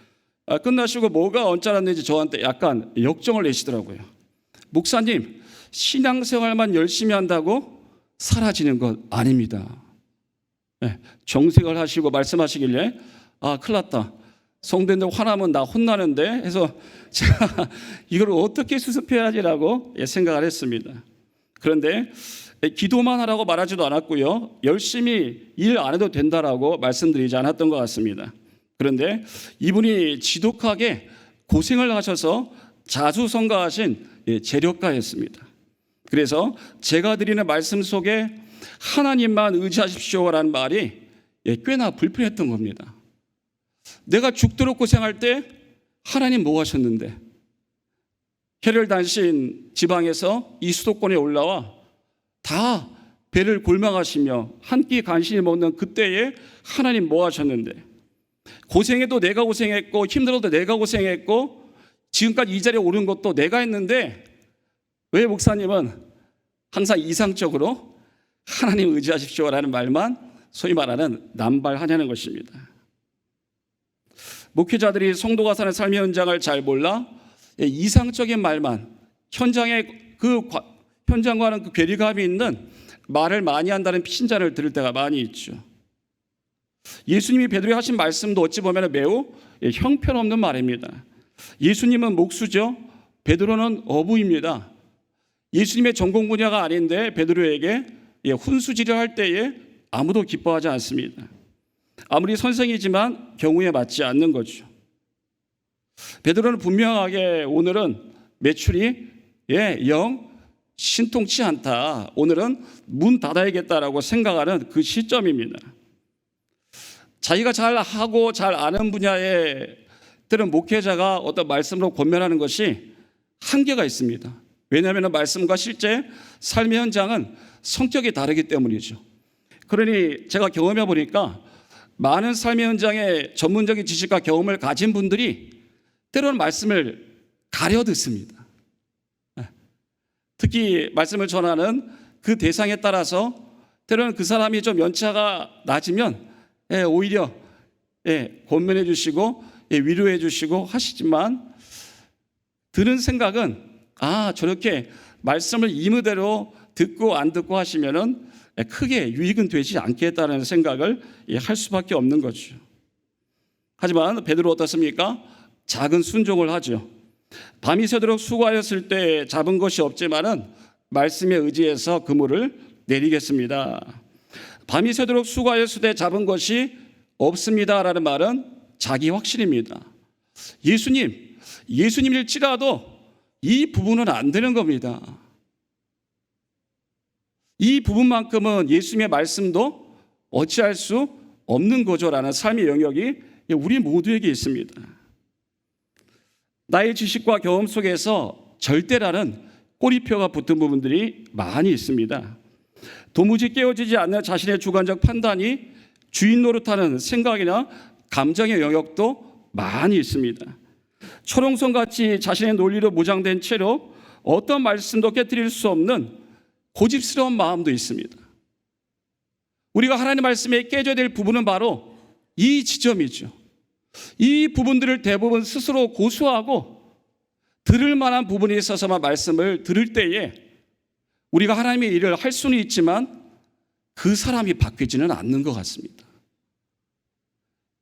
끝나시고 뭐가 언짢았는지 저한테 약간 역정을 내시더라고요. 목사님, 신앙생활만 열심히 한다고 사라지는 것 아닙니다. 네, 정색을 하시고 말씀하시길래 큰일 났다. 성도인들 화나면 나 혼나는데 해서 제가 이걸 어떻게 수습해야지라고 생각을 했습니다. 그런데 기도만 하라고 말하지도 않았고요. 열심히 일 안 해도 된다라고 말씀드리지 않았던 것 같습니다. 그런데 이분이 지독하게 고생을 하셔서 자수성가하신 재력가였습니다. 그래서 제가 드리는 말씀 속에 하나님만 의지하십시오라는 말이 꽤나 불편했던 겁니다. 내가 죽도록 고생할 때 하나님 뭐 하셨는데? 혈혈단신 지방에서 이 수도권에 올라와 다 배를 골망하시며 한 끼 간신히 먹는 그때에 하나님 뭐 하셨는데? 고생해도 내가 고생했고 힘들어도 내가 고생했고 지금까지 이 자리에 오른 것도 내가 했는데 왜 목사님은 항상 이상적으로 하나님 의지하십시오라는 말만 소위 말하는 남발하냐는 것입니다. 목회자들이 성도가 사는 삶의 현장을 잘 몰라 이상적인 말만 현장의 현장과는 그 괴리감이 있는 말을 많이 한다는 핀잔을 들을 때가 많이 있죠. 예수님이 베드로에 하신 말씀도 어찌 보면 매우 형편없는 말입니다. 예수님은 목수죠. 베드로는 어부입니다. 예수님의 전공 분야가 아닌데 베드로에게 훈수지를 할 때에 아무도 기뻐하지 않습니다. 아무리 선생이지만 경우에 맞지 않는 거죠. 베드로는 분명하게 오늘은 매출이 영 신통치 않다. 오늘은 문 닫아야겠다라고 생각하는 그 시점입니다. 자기가 잘 하고 잘 아는 분야에 때는 목회자가 어떤 말씀으로 권면하는 것이 한계가 있습니다. 왜냐하면 말씀과 실제 삶의 현장은 성격이 다르기 때문이죠. 그러니 제가 경험해 보니까 많은 삶의 현장에 전문적인 지식과 경험을 가진 분들이 때로는 말씀을 가려 듣습니다. 특히 말씀을 전하는 그 대상에 따라서 때로는 그 사람이 좀 연차가 낮으면 오히려 권면해 주시고 위로해 주시고 하시지만 드는 생각은 저렇게 말씀을 임의대로 듣고 안 듣고 하시면은 크게 유익은 되지 않겠다는 생각을 할 수밖에 없는 거죠. 하지만 베드로 어떻습니까? 작은 순종을 하죠. 밤이 새도록 수고하였을 때 잡은 것이 없지만은 말씀에 의지해서 그물을 내리겠습니다. 밤이 새도록 수고하였을 때 잡은 것이 없습니다라는 말은 자기 확신입니다. 예수님일지라도 이 부분은 안 되는 겁니다. 이 부분만큼은 예수님의 말씀도 어찌할 수 없는 거죠라는 삶의 영역이 우리 모두에게 있습니다. 나의 지식과 경험 속에서 절대라는 꼬리표가 붙은 부분들이 많이 있습니다. 도무지 깨어지지 않는 자신의 주관적 판단이 주인 노릇하는 생각이나 감정의 영역도 많이 있습니다. 초롱성같이 자신의 논리로 무장된 채로 어떤 말씀도 깨트릴 수 없는 고집스러운 마음도 있습니다. 우리가 하나님 말씀에 깨져야 될 부분은 바로 이 지점이죠. 이 부분들을 대부분 스스로 고수하고 들을 만한 부분이 있어서만 말씀을 들을 때에 우리가 하나님의 일을 할 수는 있지만 그 사람이 바뀌지는 않는 것 같습니다.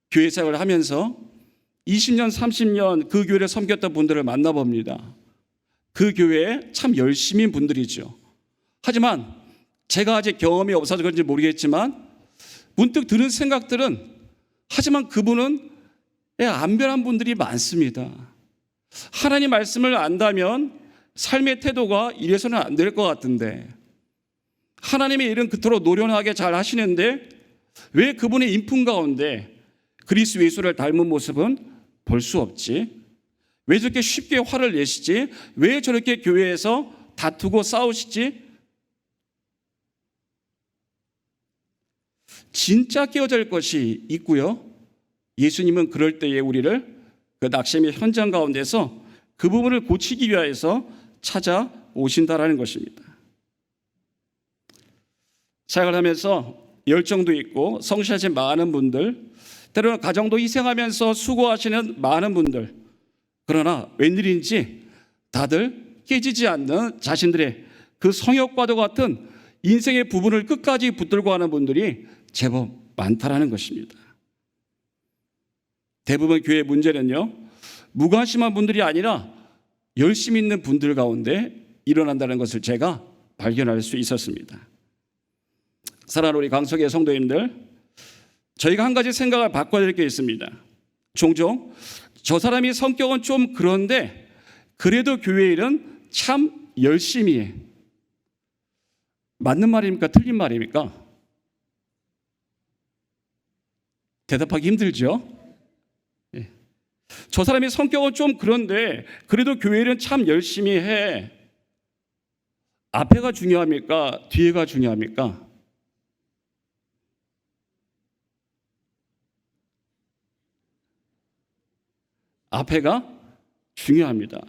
교회 생활을 하면서 20년, 30년 그 교회를 섬겼던 분들을 만나봅니다. 그 교회에 참 열심인 분들이죠. 하지만 제가 아직 경험이 없어서 그런지 모르겠지만 문득 드는 생각들은 하지만 그분은 안 변한 분들이 많습니다. 하나님 말씀을 안다면 삶의 태도가 이래서는 안 될 것 같은데 하나님의 일은 그토록 노련하게 잘 하시는데 왜 그분의 인품 가운데 그리스도 예수를 닮은 모습은 볼 수 없지? 왜 저렇게 쉽게 화를 내시지? 왜 저렇게 교회에서 다투고 싸우시지? 진짜 깨어져 할 것이 있고요. 예수님은 그럴 때에 우리를 그 낙심의 현장 가운데서 그 부분을 고치기 위하여서 찾아오신다라는 것입니다. 사역을 하면서 열정도 있고 성실하신 많은 분들, 때로는 가정도 희생하면서 수고하시는 많은 분들, 그러나 웬일인지 다들 깨지지 않는 자신들의 그 성역과도 같은 인생의 부분을 끝까지 붙들고 하는 분들이 제법 많다라는 것입니다. 대부분 교회의 문제는요, 무관심한 분들이 아니라 열심히 있는 분들 가운데 일어난다는 것을 제가 발견할 수 있었습니다. 사랑하는 우리 강석의 성도님들, 저희가 한 가지 생각을 바꿔야 될 게 있습니다. 종종 저 사람이 성격은 좀 그런데 그래도 교회 일은 참 열심히 해. 맞는 말입니까? 틀린 말입니까? 대답하기 힘들죠? 저 사람의 성격은 좀 그런데 그래도 교회 일은 참 열심히 해. 앞에가 중요합니까? 뒤에가 중요합니까? 앞에가 중요합니다.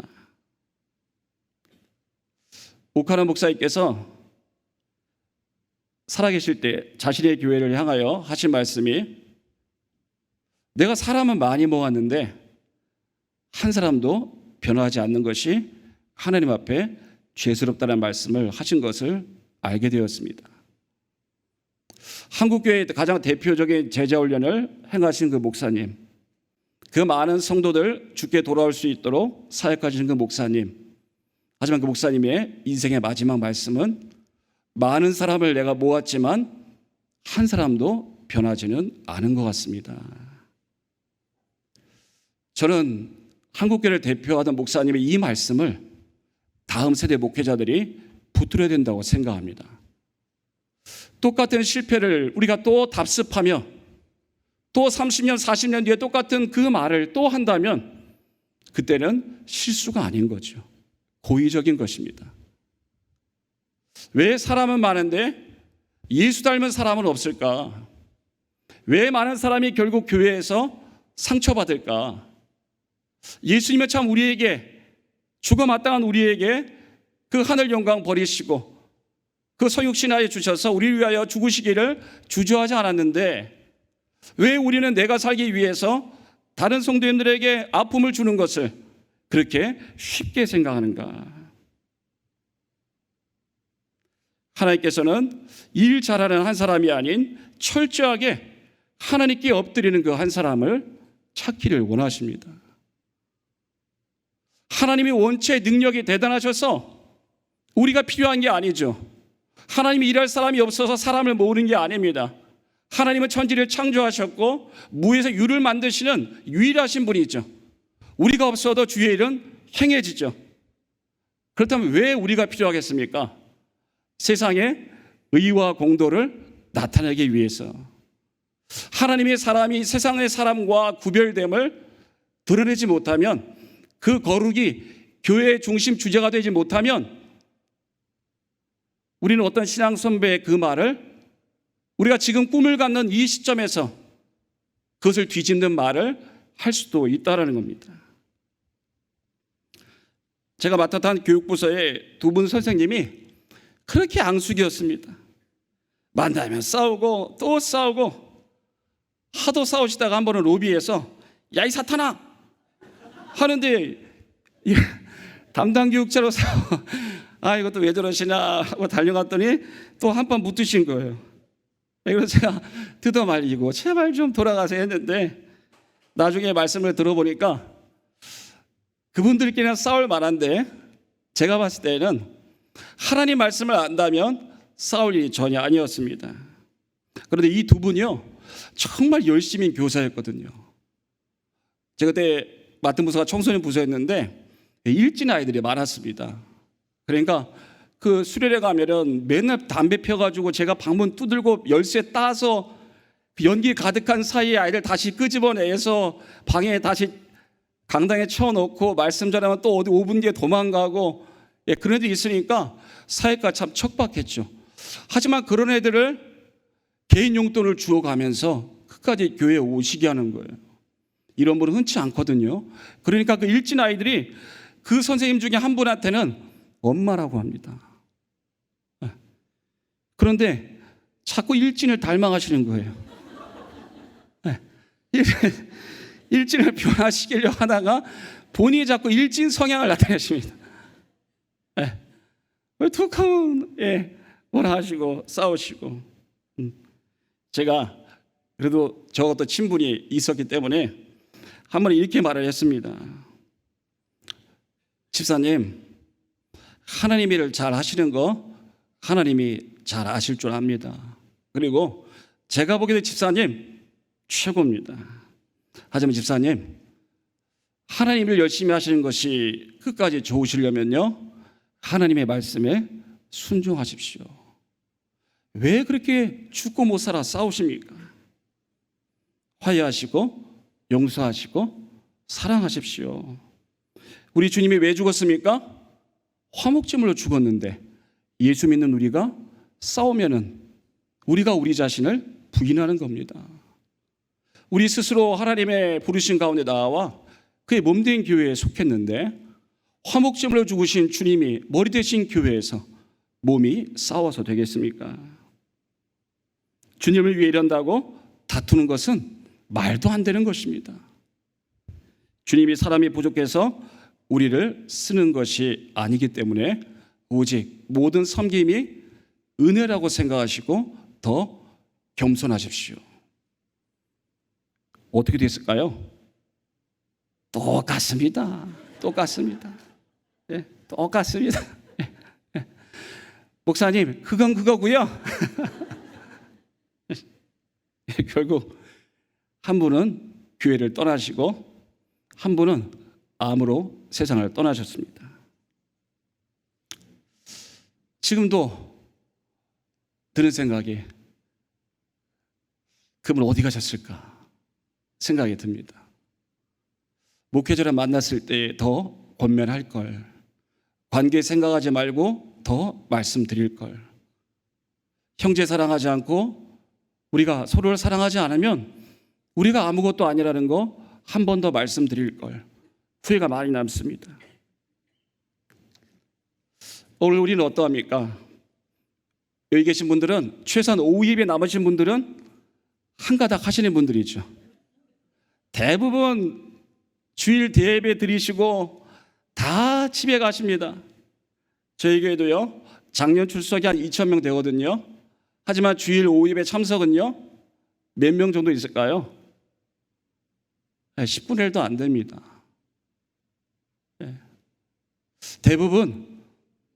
오카나 목사님께서 살아계실 때 자신의 교회를 향하여 하신 말씀이 내가 사람은 많이 모았는데 한 사람도 변화하지 않는 것이 하나님 앞에 죄스럽다는 말씀을 하신 것을 알게 되었습니다. 한국교회의 가장 대표적인 제자훈련을 행하신 그 목사님, 그 많은 성도들 주께 돌아올 수 있도록 사역하시는 그 목사님, 하지만 그 목사님의 인생의 마지막 말씀은 많은 사람을 내가 모았지만 한 사람도 변하지는 않은 것 같습니다. 저는 한국교회를 대표하던 목사님의 이 말씀을 다음 세대 목회자들이 붙들어야 된다고 생각합니다. 똑같은 실패를 우리가 또 답습하며 또 30년, 40년 뒤에 똑같은 그 말을 또 한다면 그때는 실수가 아닌 거죠. 고의적인 것입니다. 왜 사람은 많은데 예수 닮은 사람은 없을까? 왜 많은 사람이 결국 교회에서 상처받을까? 예수님은 참 우리에게 죽어 마땅한 우리에게 그 하늘 영광 버리시고 그 성육신하에 주셔서 우리를 위하여 죽으시기를 주저하지 않았는데 왜 우리는 내가 살기 위해서 다른 성도인들에게 아픔을 주는 것을 그렇게 쉽게 생각하는가? 하나님께서는 일 잘하는 한 사람이 아닌 철저하게 하나님께 엎드리는 그 한 사람을 찾기를 원하십니다. 하나님이 원체 능력이 대단하셔서 우리가 필요한 게 아니죠. 하나님이 일할 사람이 없어서 사람을 모으는 게 아닙니다. 하나님은 천지를 창조하셨고 무에서 유를 만드시는 유일하신 분이죠. 우리가 없어도 주의 일은 행해지죠. 그렇다면 왜 우리가 필요하겠습니까? 세상에 의와 공도를 나타내기 위해서. 하나님의 사람이 세상의 사람과 구별됨을 드러내지 못하면, 그 거룩이 교회의 중심 주제가 되지 못하면 우리는 어떤 신앙 선배의 그 말을 우리가 지금 꿈을 갖는 이 시점에서 그것을 뒤집는 말을 할 수도 있다는 겁니다. 제가 맡았던 교육부서의 두 분 선생님이 그렇게 앙숙이었습니다. 만나면 싸우고 또 싸우고, 하도 싸우시다가 한 번은 로비에서 야 이 사탄아 하는데 담당 교육자로 이것도 왜 저러시나 하고 달려갔더니 또 한 판 붙으신 거예요. 그래서 제가 뜯어 말리고 제발 좀 돌아가세요 했는데 나중에 말씀을 들어보니까 그분들끼리는 싸울 만한데 제가 봤을 때는 하나님 말씀을 안다면 싸울 일이 전혀 아니었습니다. 그런데 이 두 분이요, 정말 열심히 교사였거든요. 제가 그때 맡은 부서가 청소년 부서였는데 일진 아이들이 많았습니다. 그러니까 그 수련회 가면은 맨날 담배 펴가지고 제가 방문 두들고 열쇠 따서 그 연기 가득한 사이에 아이들 다시 끄집어내서 방에 다시 강당에 쳐놓고 말씀 전하면 또 어디 5분 뒤에 도망가고, 예, 그런 애들이 있으니까 사회가 참 척박했죠. 하지만 그런 애들을 개인 용돈을 주어가면서 끝까지 교회에 오시게 하는 거예요. 이런 분은 흔치 않거든요. 그러니까 그 일진 아이들이 그 선생님 중에 한 분한테는 엄마라고 합니다. 그런데 자꾸 일진을 닮아가시는 거예요. 일진을 변화시키려고 하다가 본인이 자꾸 일진 성향을 나타내십니다. 왜 툭하면 뭐라 하시고 싸우시고. 제가 그래도 저것도 친분이 있었기 때문에 한 번 이렇게 말을 했습니다. 집사님, 하나님 일을 잘 하시는 거 하나님이 잘 아실 줄 압니다. 그리고 제가 보기에도 집사님 최고입니다. 하지만 집사님, 하나님 일 열심히 하시는 것이 끝까지 좋으시려면요, 하나님의 말씀에 순종하십시오. 왜 그렇게 죽고 못 살아 싸우십니까? 화해하시고 용서하시고 사랑하십시오. 우리 주님이 왜 죽었습니까? 화목제물로 죽었는데 예수 믿는 우리가 싸우면은 우리가 우리 자신을 부인하는 겁니다. 우리 스스로 하나님의 부르신 가운데 나와 그의 몸된 교회에 속했는데 화목제물로 죽으신 주님이 머리 되신 교회에서 몸이 싸워서 되겠습니까? 주님을 위해 이런다고 다투는 것은 말도 안 되는 것입니다. 주님이 사람이 부족해서 우리를 쓰는 것이 아니기 때문에 오직 모든 섬김이 은혜라고 생각하시고 더 겸손하십시오. 어떻게 됐을까요? 똑같습니다. 똑같습니다. 네, 똑같습니다. 목사님, 그건 그거고요. 결국 한 분은 교회를 떠나시고 한 분은 암으로 세상을 떠나셨습니다. 지금도 드는 생각이, 그분 어디 가셨을까 생각이 듭니다. 목회자를 만났을 때 더 권면할 걸, 관계 생각하지 말고 더 말씀드릴 걸, 형제 사랑하지 않고 우리가 서로를 사랑하지 않으면 우리가 아무것도 아니라는 거 한 번 더 말씀드릴 걸, 후회가 많이 남습니다. 오늘 우리는 어떠합니까? 여기 계신 분들은, 최소한 오후 예배 남으신 분들은 한가닥 하시는 분들이죠. 대부분 주일 대예배 드리시고 다 집에 가십니다. 저희 교회도요, 작년 출석이 한 2,000명 되거든요. 하지만 주일 오후 예배 참석은요, 몇 명 정도 있을까요? 10분의 1도 안 됩니다. 대부분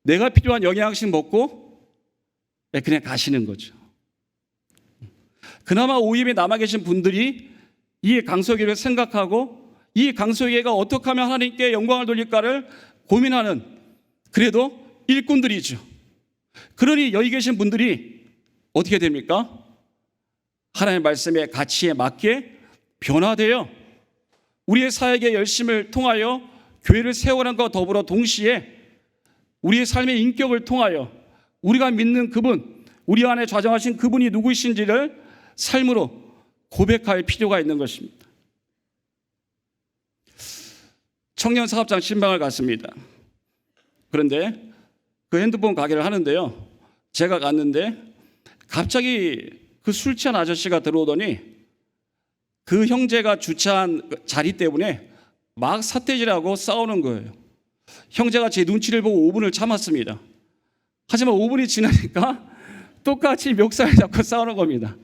내가 필요한 영양식 먹고 그냥 가시는 거죠. 그나마 오후 예배 남아 계신 분들이 이 강석예를 생각하고 이 강석예가 어떻게 하면 하나님께 영광을 돌릴까를 고민하는, 그래도 일꾼들이죠. 그러니 여기 계신 분들이 어떻게 됩니까? 하나님의 말씀의 가치에 맞게 변화되어 우리의 사역의 열심을 통하여 교회를 세워가는 것과 더불어 동시에 우리의 삶의 인격을 통하여 우리가 믿는 그분, 우리 안에 좌정하신 그분이 누구이신지를 삶으로 고백할 필요가 있는 것입니다. 청년 사업장 신방을 갔습니다. 그런데 그 핸드폰 가게를 하는데요, 제가 갔는데 갑자기 그 술 취한 아저씨가 들어오더니 그 형제가 주차한 자리 때문에 막 삿대질하고 싸우는 거예요. 형제가 제 눈치를 보고 5분을 참았습니다. 하지만 5분이 지나니까 똑같이 멱살을 잡고 싸우는 겁니다.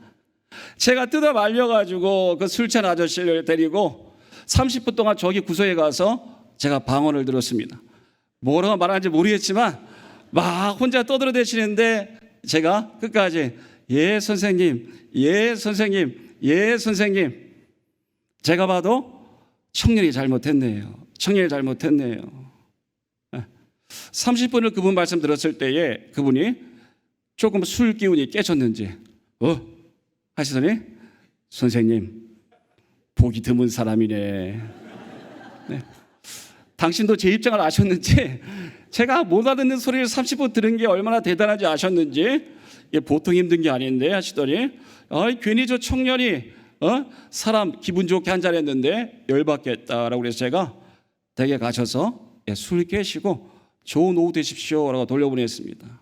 제가 뜯어 말려가지고 그 술 취한 아저씨를 데리고 30분 동안 저기 구석에 가서 제가 방언을 들었습니다. 뭐라고 말하는지 모르겠지만 막 혼자 떠들어대시는데 제가 끝까지 예 선생님, 예 선생님, 예 선생님. 제가 봐도 청년이 잘못했네요. 청년이 잘못했네요. 30분을 그분 말씀 들었을 때에 그분이 조금 술 기운이 깨졌는지 하시더니 선생님 복이 드문 사람이네. 네. 당신도 제 입장을 아셨는지 제가 못 알아듣는 소리를 30분 들은 게 얼마나 대단한지 아셨는지 이게 보통 힘든 게 아닌데 하시더니 괜히 저 청년이 사람 기분 좋게 한잔 했는데 열받겠다라고 그래서 제가 댁에 가셔서 술 깨시고 좋은 오후 되십시오라고 돌려보냈습니다.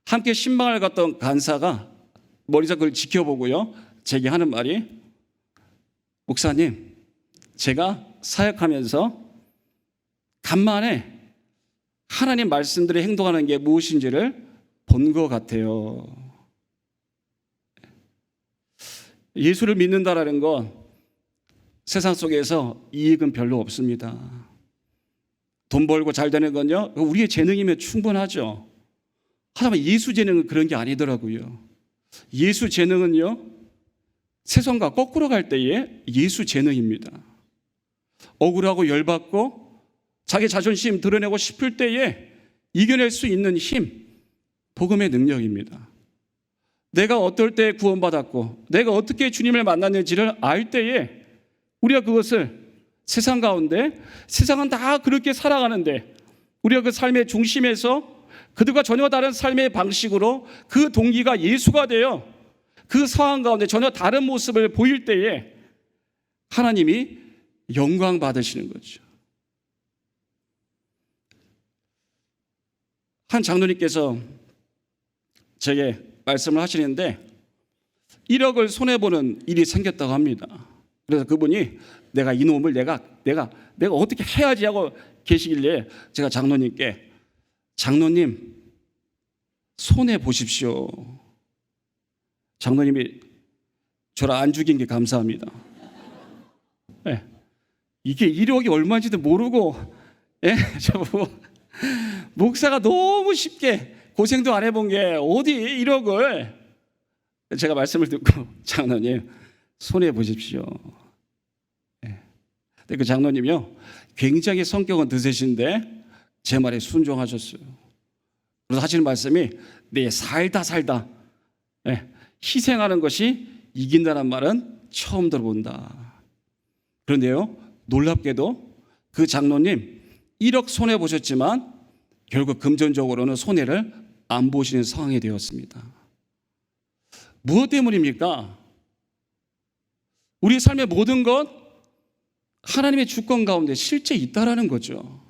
함께 신방을 갔던 간사가 머리서 그걸 지켜보고요 제게 하는 말이 목사님 제가 사역하면서 간만에 하나님 말씀대로 행동하는 게 무엇인지를 본 것 같아요. 예수를 믿는다라는 건 세상 속에서 이익은 별로 없습니다. 돈 벌고 잘 되는 건요 우리의 재능이면 충분하죠. 하지만 예수 재능은 그런 게 아니더라고요. 예수 재능은요 세상과 거꾸로 갈 때에 예수 재능입니다. 억울하고 열받고 자기 자존심 드러내고 싶을 때에 이겨낼 수 있는 힘, 복음의 능력입니다. 내가 어떨 때 구원받았고 내가 어떻게 주님을 만났는지를 알 때에 우리가 그것을 세상 가운데 세상은 다 그렇게 살아가는데 우리가 그 삶의 중심에서 그들과 전혀 다른 삶의 방식으로 그 동기가 예수가 되어 그 상황 가운데 전혀 다른 모습을 보일 때에 하나님이 영광 받으시는 거죠. 한 장로님께서 제게 말씀을 하시는데 1억을 손해보는 일이 생겼다고 합니다. 그래서 그분이 내가 이놈을 내가 어떻게 해야지 하고 계시길래 제가 장로님께 장로님 손해 보십시오. 장로님이 저를 안 죽인 게 감사합니다. 네. 이게 1억이 얼마인지도 모르고 저보고 목사가 너무 쉽게 고생도 안 해본 게 어디 1억을 제가 말씀을 듣고 장로님 손해 보십시오. 근데 그 장로님이요 굉장히 성격은 드세신데 제 말에 순종하셨어요. 그래서 하시는 말씀이 네 살다 희생하는 것이 이긴다는 말은 처음 들어본다. 그런데요 놀랍게도 그 장로님 1억 손해 보셨지만 결국 금전적으로는 손해를 안 보시는 상황이 되었습니다. 무엇 때문입니까? 우리 삶의 모든 것 하나님의 주권 가운데 실제 있다라는 거죠.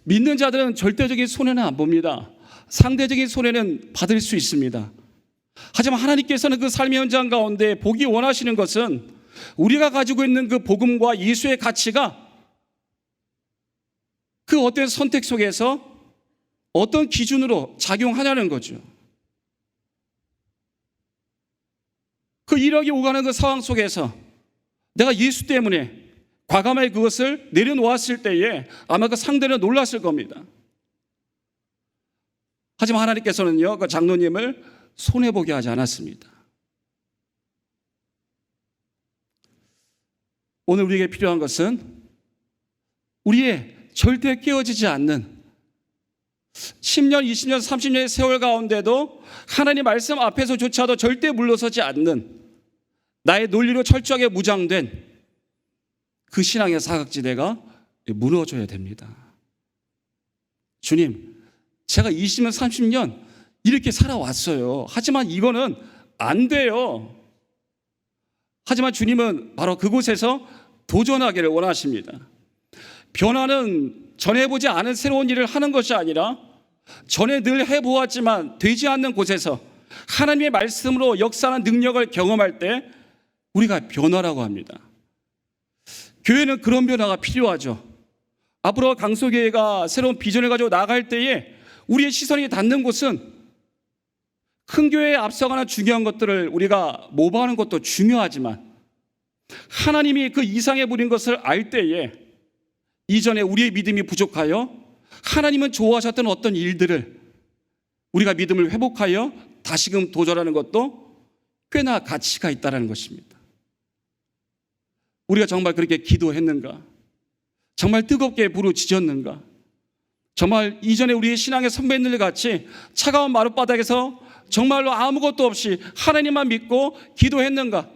믿는 자들은 절대적인 손해는 안 봅니다. 상대적인 손해는 받을 수 있습니다. 하지만 하나님께서는 그 삶의 현장 가운데 보기 원하시는 것은 우리가 가지고 있는 그 복음과 예수의 가치가 그 어떤 선택 속에서 어떤 기준으로 작용하냐는 거죠. 그 1억이 오가는 그 상황 속에서 내가 예수 때문에 과감하게 그것을 내려놓았을 때에 아마 그 상대는 놀랐을 겁니다. 하지만 하나님께서는요 그 장로님을 손해보게 하지 않았습니다. 오늘 우리에게 필요한 것은 우리의 절대 깨어지지 않는 10년, 20년, 30년의 세월 가운데도 하나님 말씀 앞에서조차도 절대 물러서지 않는 나의 논리로 철저하게 무장된 그 신앙의 사각지대가 무너져야 됩니다. 주님, 제가 20년, 30년 이렇게 살아왔어요. 하지만 이거는 안 돼요. 하지만 주님은 바로 그곳에서 도전하기를 원하십니다. 변화는 전에 해보지 않은 새로운 일을 하는 것이 아니라 전에 늘 해보았지만 되지 않는 곳에서 하나님의 말씀으로 역사하는 능력을 경험할 때 우리가 변화라고 합니다. 교회는 그런 변화가 필요하죠. 앞으로 강소교회가 새로운 비전을 가지고 나갈 때에 우리의 시선이 닿는 곳은 큰 교회에 앞서가는 중요한 것들을 우리가 모방하는 것도 중요하지만 하나님이 그 이상의 분인 것을 알 때에 이전에 우리의 믿음이 부족하여 하나님은 좋아하셨던 어떤 일들을 우리가 믿음을 회복하여 다시금 도전하는 것도 꽤나 가치가 있다는 것입니다. 우리가 정말 그렇게 기도했는가? 정말 뜨겁게 부르짖었는가? 정말 이전에 우리의 신앙의 선배님들 같이 차가운 마룻바닥에서 정말로 아무것도 없이 하나님만 믿고 기도했는가?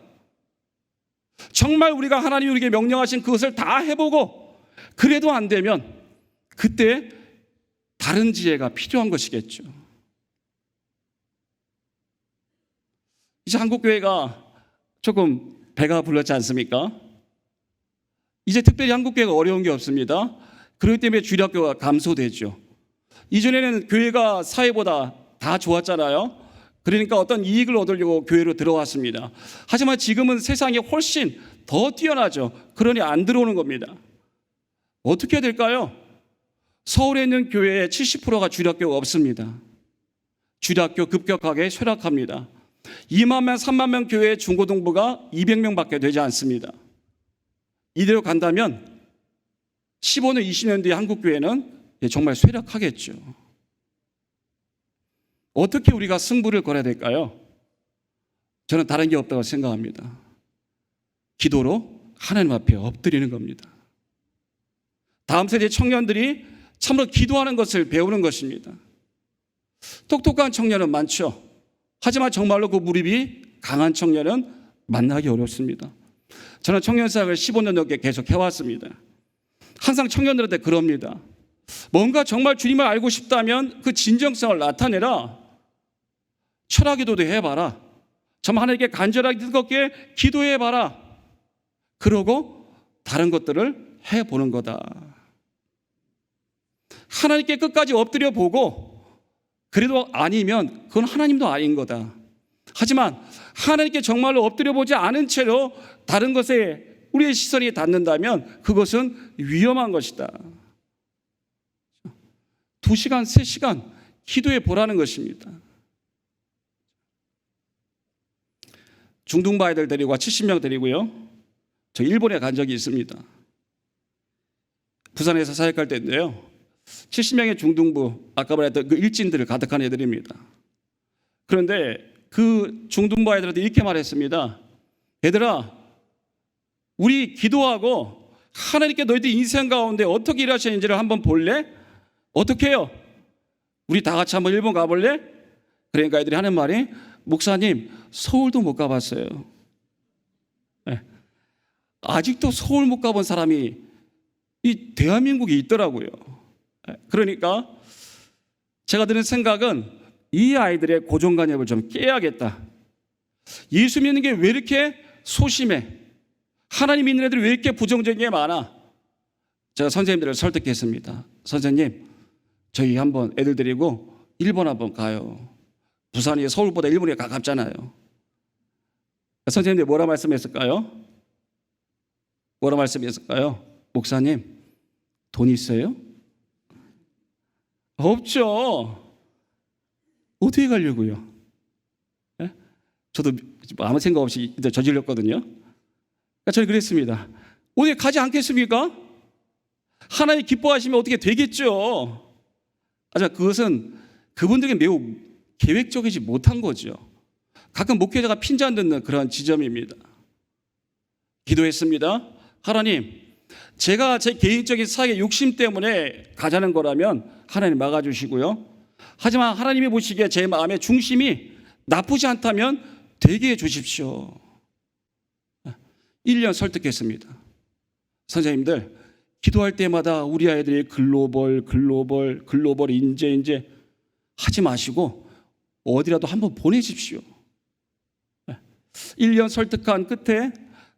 정말 우리가 하나님이 우리에게 명령하신 그것을 다 해보고 그래도 안 되면 그때 다른 지혜가 필요한 것이겠죠. 이제 한국교회가 조금 배가 불렀지 않습니까? 이제 특별히 한국교회가 어려운 게 없습니다. 그렇기 때문에 주일학교가 감소되죠. 이전에는 교회가 사회보다 다 좋았잖아요. 그러니까 어떤 이익을 얻으려고 교회로 들어왔습니다. 하지만 지금은 세상이 훨씬 더 뛰어나죠. 그러니 안 들어오는 겁니다. 어떻게 해야 될까요? 서울에 있는 교회의 70%가 주일학교가 없습니다. 주일학교 급격하게 쇠락합니다. 2만 명, 3만 명 교회의 중고등부가 200명밖에 되지 않습니다. 이대로 간다면 15년, 20년 뒤에 한국교회는 정말 쇠락하겠죠. 어떻게 우리가 승부를 걸어야 될까요? 저는 다른 게 없다고 생각합니다. 기도로 하나님 앞에 엎드리는 겁니다. 다음 세대 청년들이 참으로 기도하는 것을 배우는 것입니다. 똑똑한 청년은 많죠. 하지만 정말로 그 무릎이 강한 청년은 만나기 어렵습니다. 저는 청년 사역을 15년 넘게 계속 해왔습니다. 항상 청년들한테 그럽니다. 뭔가 정말 주님을 알고 싶다면 그 진정성을 나타내라. 철학기도도 해봐라. 정말 하나님께 간절하게 뜨겁게 기도해봐라. 그러고 다른 것들을 해보는 거다. 하나님께 끝까지 엎드려 보고 그래도 아니면 그건 하나님도 아닌 거다. 하지만 하나님께 정말로 엎드려 보지 않은 채로 다른 것에 우리의 시선이 닿는다면 그것은 위험한 것이다. 2시간, 3시간 기도해 보라는 것입니다. 중등부 아이들 데리고 70명 데리고요. 저 일본에 간 적이 있습니다. 부산에서 사역할 때인데요. 70명의 중등부, 아까 말했던 그 일진들을 가득한 애들입니다. 그런데 그 중등부 아이들한테 이렇게 말했습니다. 얘들아, 우리 기도하고 하나님께 너희들 인생 가운데 어떻게 일하시는지를 한번 볼래? 어떻게 해요? 우리 다 같이 한번 일본 가볼래? 그러니까 애들이 하는 말이 목사님, 서울도 못 가봤어요. 네. 아직도 서울 못 가본 사람이 이 대한민국에 있더라고요. 네. 그러니까 제가 드는 생각은 이 아이들의 고정관념을 좀 깨야겠다. 예수 믿는 게 왜 이렇게 소심해? 하나님 믿는 애들이 왜 이렇게 부정적인 게 많아? 제가 선생님들을 설득했습니다. 선생님, 저희 한번 애들 데리고 일본 한번 가요. 부산이 서울보다 일본에 가깝잖아요. 선생님들이 뭐라 말씀했을까요? 뭐라 말씀했을까요? 목사님, 돈 있어요? 없죠. 어떻게 가려고요? 네? 저도 아무 생각 없이 저질렀거든요. 그러니까 저는 그랬습니다. 어떻게 가지 않겠습니까? 하나님 기뻐하시면 어떻게 되겠죠. 하지만 그것은 그분들에게 매우 계획적이지 못한 거죠. 가끔 목회자가 핀잔 듣는 그런 지점입니다. 기도했습니다. 하나님, 제가 제 개인적인 사역의 욕심 때문에 가자는 거라면 하나님 막아주시고요. 하지만 하나님이 보시기에 제 마음의 중심이 나쁘지 않다면 되게 해 주십시오. 1년 설득했습니다. 선생님들, 기도할 때마다 우리 아이들이 글로벌 인재 하지 마시고 어디라도 한번 보내십시오. 1년 설득한 끝에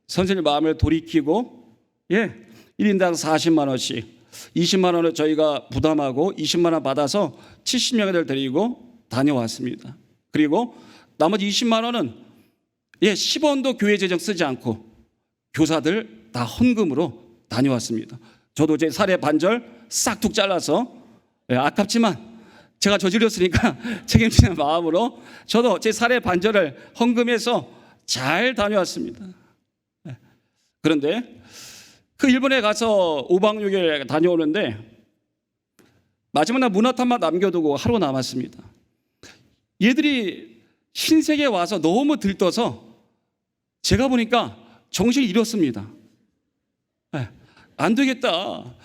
선생님 마음을 돌이키고 1인당 40만 원씩 20만 원을 저희가 부담하고 20만 원 받아서 70명을 데리고 다녀왔습니다. 그리고 나머지 20만 원은 10원도 교회 재정 쓰지 않고 교사들 다 헌금으로 다녀왔습니다. 저도 제 살의 반절 싹둑 잘라서 아깝지만 제가 저질렀으니까 책임지는 마음으로 저도 제 살의 반절을 헌금해서 잘 다녀왔습니다. 그런데 그 일본에 가서 5박 6일 다녀오는데 마지막 날 문화탄만 남겨두고 하루 남았습니다. 얘들이 신세계에 와서 너무 들떠서 제가 보니까 정신을 잃었습니다. 안 되겠다.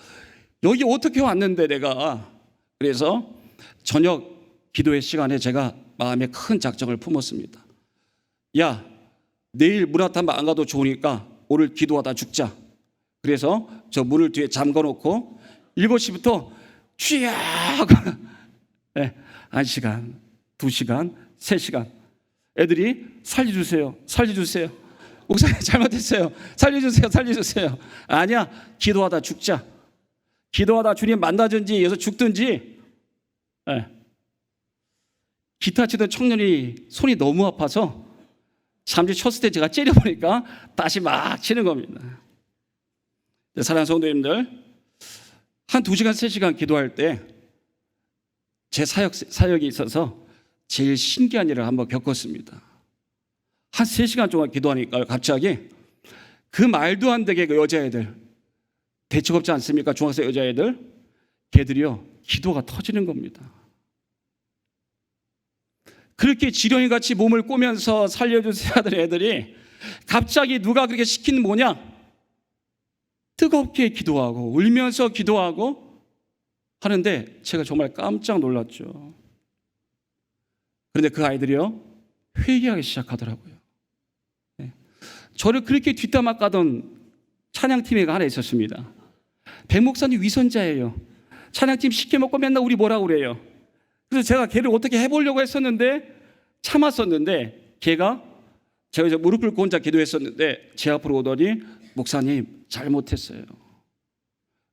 여기 어떻게 왔는데 내가. 그래서 저녁 기도의 시간에 제가 마음에 큰 작정을 품었습니다. 야, 내일 문 앞 안 가도 좋으니까 오늘 기도하다 죽자. 그래서 저 문을 뒤에 잠궈놓고 7시부터 쥐야 하고 1시간, 2시간, 3시간 애들이 살려주세요, 살려주세요. 목사님 잘못했어요. 살려주세요. 아니야, 기도하다 죽자. 기도하다 주님 만나든지 여기서 죽든지. 기타 치던 청년이 손이 너무 아파서 잠시 쳤을 때 제가 째려보니까 다시 막 치는 겁니다. 사랑하는 성도님들, 한 2시간, 3시간 기도할 때 제 사역이 있어서 제일 신기한 일을 한번 겪었습니다. 한 3시간 동안 기도하니까 갑자기 그 말도 안 되게 그 여자애들, 대책 없지 않습니까? 중학생 여자애들, 걔들이요 기도가 터지는 겁니다. 그렇게 지렁이같이 몸을 꼬면서 살려주세요 하던 애들이 갑자기 누가 그렇게 시키는 뭐냐? 뜨겁게 기도하고 울면서 기도하고 하는데 제가 정말 깜짝 놀랐죠. 그런데 그 아이들이요 회개하기 시작하더라고요. 저를 그렇게 뒷담화 까던 찬양팀애가 하나 있었습니다. 백 목사님 위선자예요. 찬양팀 시켜 먹고 맨날 우리 뭐라고 그래요. 그래서 제가 걔를 어떻게 해보려고 했었는데 참았었는데 걔가 제가 이제 무릎 꿇고 혼자 기도했었는데 제 앞으로 오더니 목사님 잘못했어요.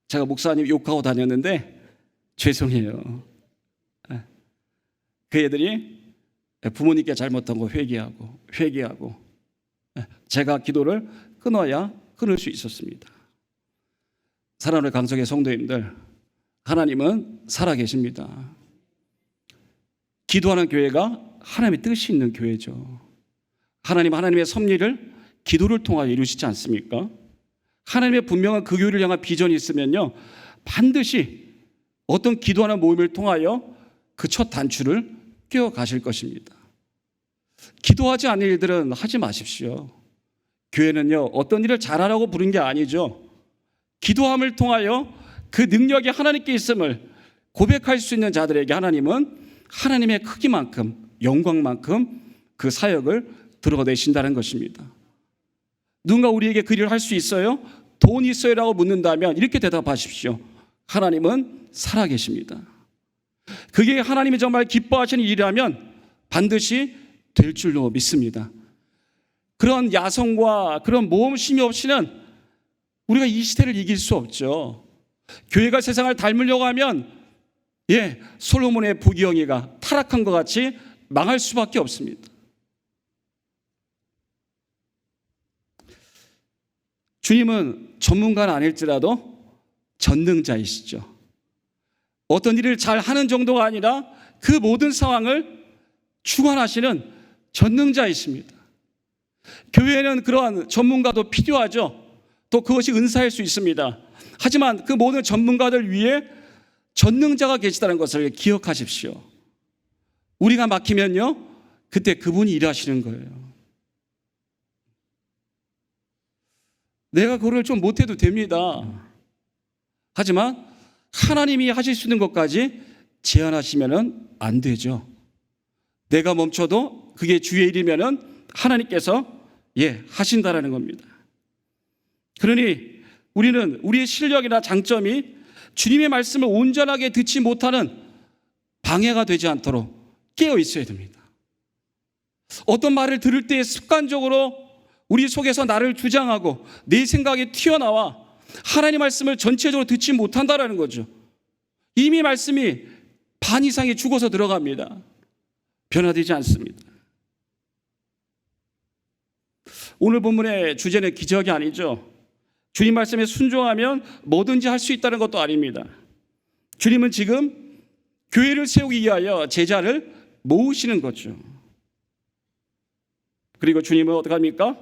제가 목사님 욕하고 다녔는데 죄송해요. 그 애들이 부모님께 잘못한 거 회개하고 제가 기도를 끊어야 끊을 수 있었습니다. 사랑하는 강석의 성도님들, 하나님은 살아계십니다. 기도하는 교회가 하나님의 뜻이 있는 교회죠. 하나님의 섭리를 기도를 통하여 이루시지 않습니까? 하나님의 분명한 그 교회를 향한 비전이 있으면요 반드시 어떤 기도하는 모임을 통하여 그 첫 단추를 꿰어 가실 것입니다. 기도하지 않는 일들은 하지 마십시오. 교회는요 어떤 일을 잘하라고 부른 게 아니죠. 기도함을 통하여 그 능력이 하나님께 있음을 고백할 수 있는 자들에게 하나님은 하나님의 크기만큼 영광만큼 그 사역을 드러내신다는 것입니다. 누군가 우리에게 그 일을 할 수 있어요? 돈 있어요? 라고 묻는다면 이렇게 대답하십시오. 하나님은 살아계십니다. 그게 하나님이 정말 기뻐하시는 일이라면 반드시 될 줄로 믿습니다. 그런 야성과 그런 모험심이 없이는 우리가 이 시대를 이길 수 없죠. 교회가 세상을 닮으려고 하면 솔로몬의 부귀영예가 타락한 것 같이 망할 수밖에 없습니다. 주님은 전문가는 아닐지라도 전능자이시죠. 어떤 일을 잘 하는 정도가 아니라 그 모든 상황을 주관하시는 전능자이십니다. 교회에는 그러한 전문가도 필요하죠. 또 그것이 은사일 수 있습니다. 하지만 그 모든 전문가들 위에 전능자가 계시다는 것을 기억하십시오. 우리가 막히면요 그때 그분이 일하시는 거예요. 내가 그걸 좀 못해도 됩니다. 하지만 하나님이 하실 수 있는 것까지 제한하시면 안 되죠. 내가 멈춰도 그게 주의 일이면 하나님께서 하신다라는 겁니다. 그러니 우리는 우리의 실력이나 장점이 주님의 말씀을 온전하게 듣지 못하는 방해가 되지 않도록 깨어 있어야 됩니다. 어떤 말을 들을 때 습관적으로 우리 속에서 나를 주장하고 내 생각이 튀어나와 하나님 말씀을 전체적으로 듣지 못한다라는 거죠. 이미 말씀이 반 이상이 죽어서 들어갑니다. 변화되지 않습니다. 오늘 본문의 주제는 기적이 아니죠. 주님 말씀에 순종하면 뭐든지 할 수 있다는 것도 아닙니다. 주님은 지금 교회를 세우기 위하여 제자를 모으시는 거죠. 그리고 주님은 어떻게 합니까?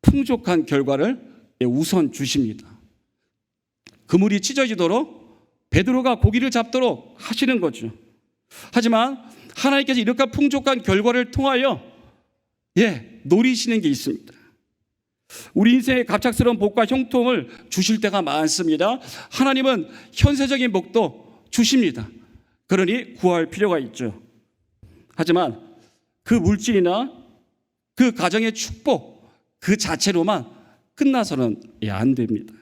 풍족한 결과를 우선 주십니다. 그물이 찢어지도록 베드로가 고기를 잡도록 하시는 거죠. 하지만 하나님께서 이렇게 풍족한 결과를 통하여 노리시는 게 있습니다. 우리 인생의 갑작스러운 복과 형통을 주실 때가 많습니다. 하나님은 현세적인 복도 주십니다. 그러니 구할 필요가 있죠. 하지만 그 물질이나 그 가정의 축복 그 자체로만 끝나서는 안 됩니다.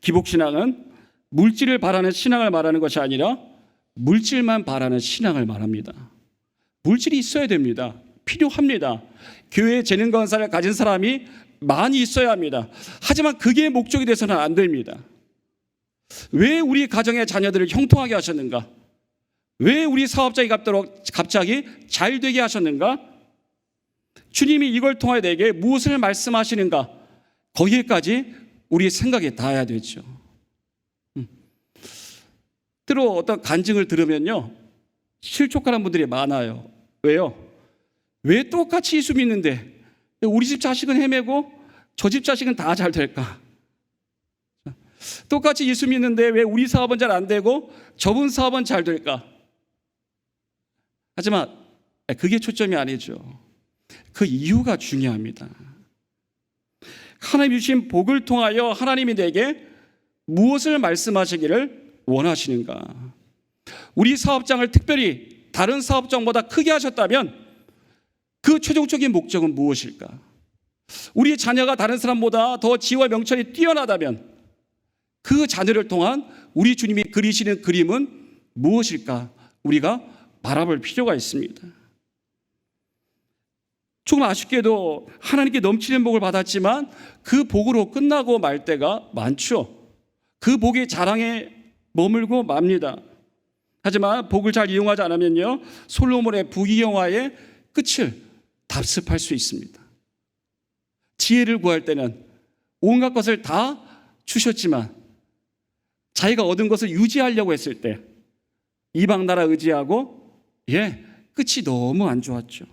기복신앙은 물질을 바라는 신앙을 말하는 것이 아니라 물질만 바라는 신앙을 말합니다. 물질이 있어야 됩니다. 필요합니다. 교회에 재능 건사를 가진 사람이 많이 있어야 합니다. 하지만 그게 목적이 돼서는 안 됩니다. 왜 우리 가정의 자녀들을 형통하게 하셨는가? 왜 우리 사업장이 갑자기 잘 되게 하셨는가? 주님이 이걸 통하여 내게 무엇을 말씀하시는가? 거기에까지 우리 생각이 닿아야 되죠. 때로 어떤 간증을 들으면요, 실족하는 분들이 많아요. 왜요? 왜 똑같이 예수 믿는데 우리 집 자식은 헤매고 저 집 자식은 다 잘 될까? 똑같이 예수 믿는데 왜 우리 사업은 잘 안 되고 저분 사업은 잘 될까? 하지만 그게 초점이 아니죠. 그 이유가 중요합니다. 하나님 주신 복을 통하여 하나님이 내게 무엇을 말씀하시기를 원하시는가? 우리 사업장을 특별히 다른 사업장보다 크게 하셨다면 그 최종적인 목적은 무엇일까? 우리 자녀가 다른 사람보다 더 지혜와 명철이 뛰어나다면 그 자녀를 통한 우리 주님이 그리시는 그림은 무엇일까? 우리가 바라볼 필요가 있습니다. 조금 아쉽게도 하나님께 넘치는 복을 받았지만 그 복으로 끝나고 말 때가 많죠. 그 복의 자랑에 머물고 맙니다. 하지만 복을 잘 이용하지 않으면요, 솔로몬의 부귀영화의 끝을 답습할 수 있습니다. 지혜를 구할 때는 온갖 것을 다 주셨지만 자기가 얻은 것을 유지하려고 했을 때 이방 나라 의지하고 끝이 너무 안 좋았죠.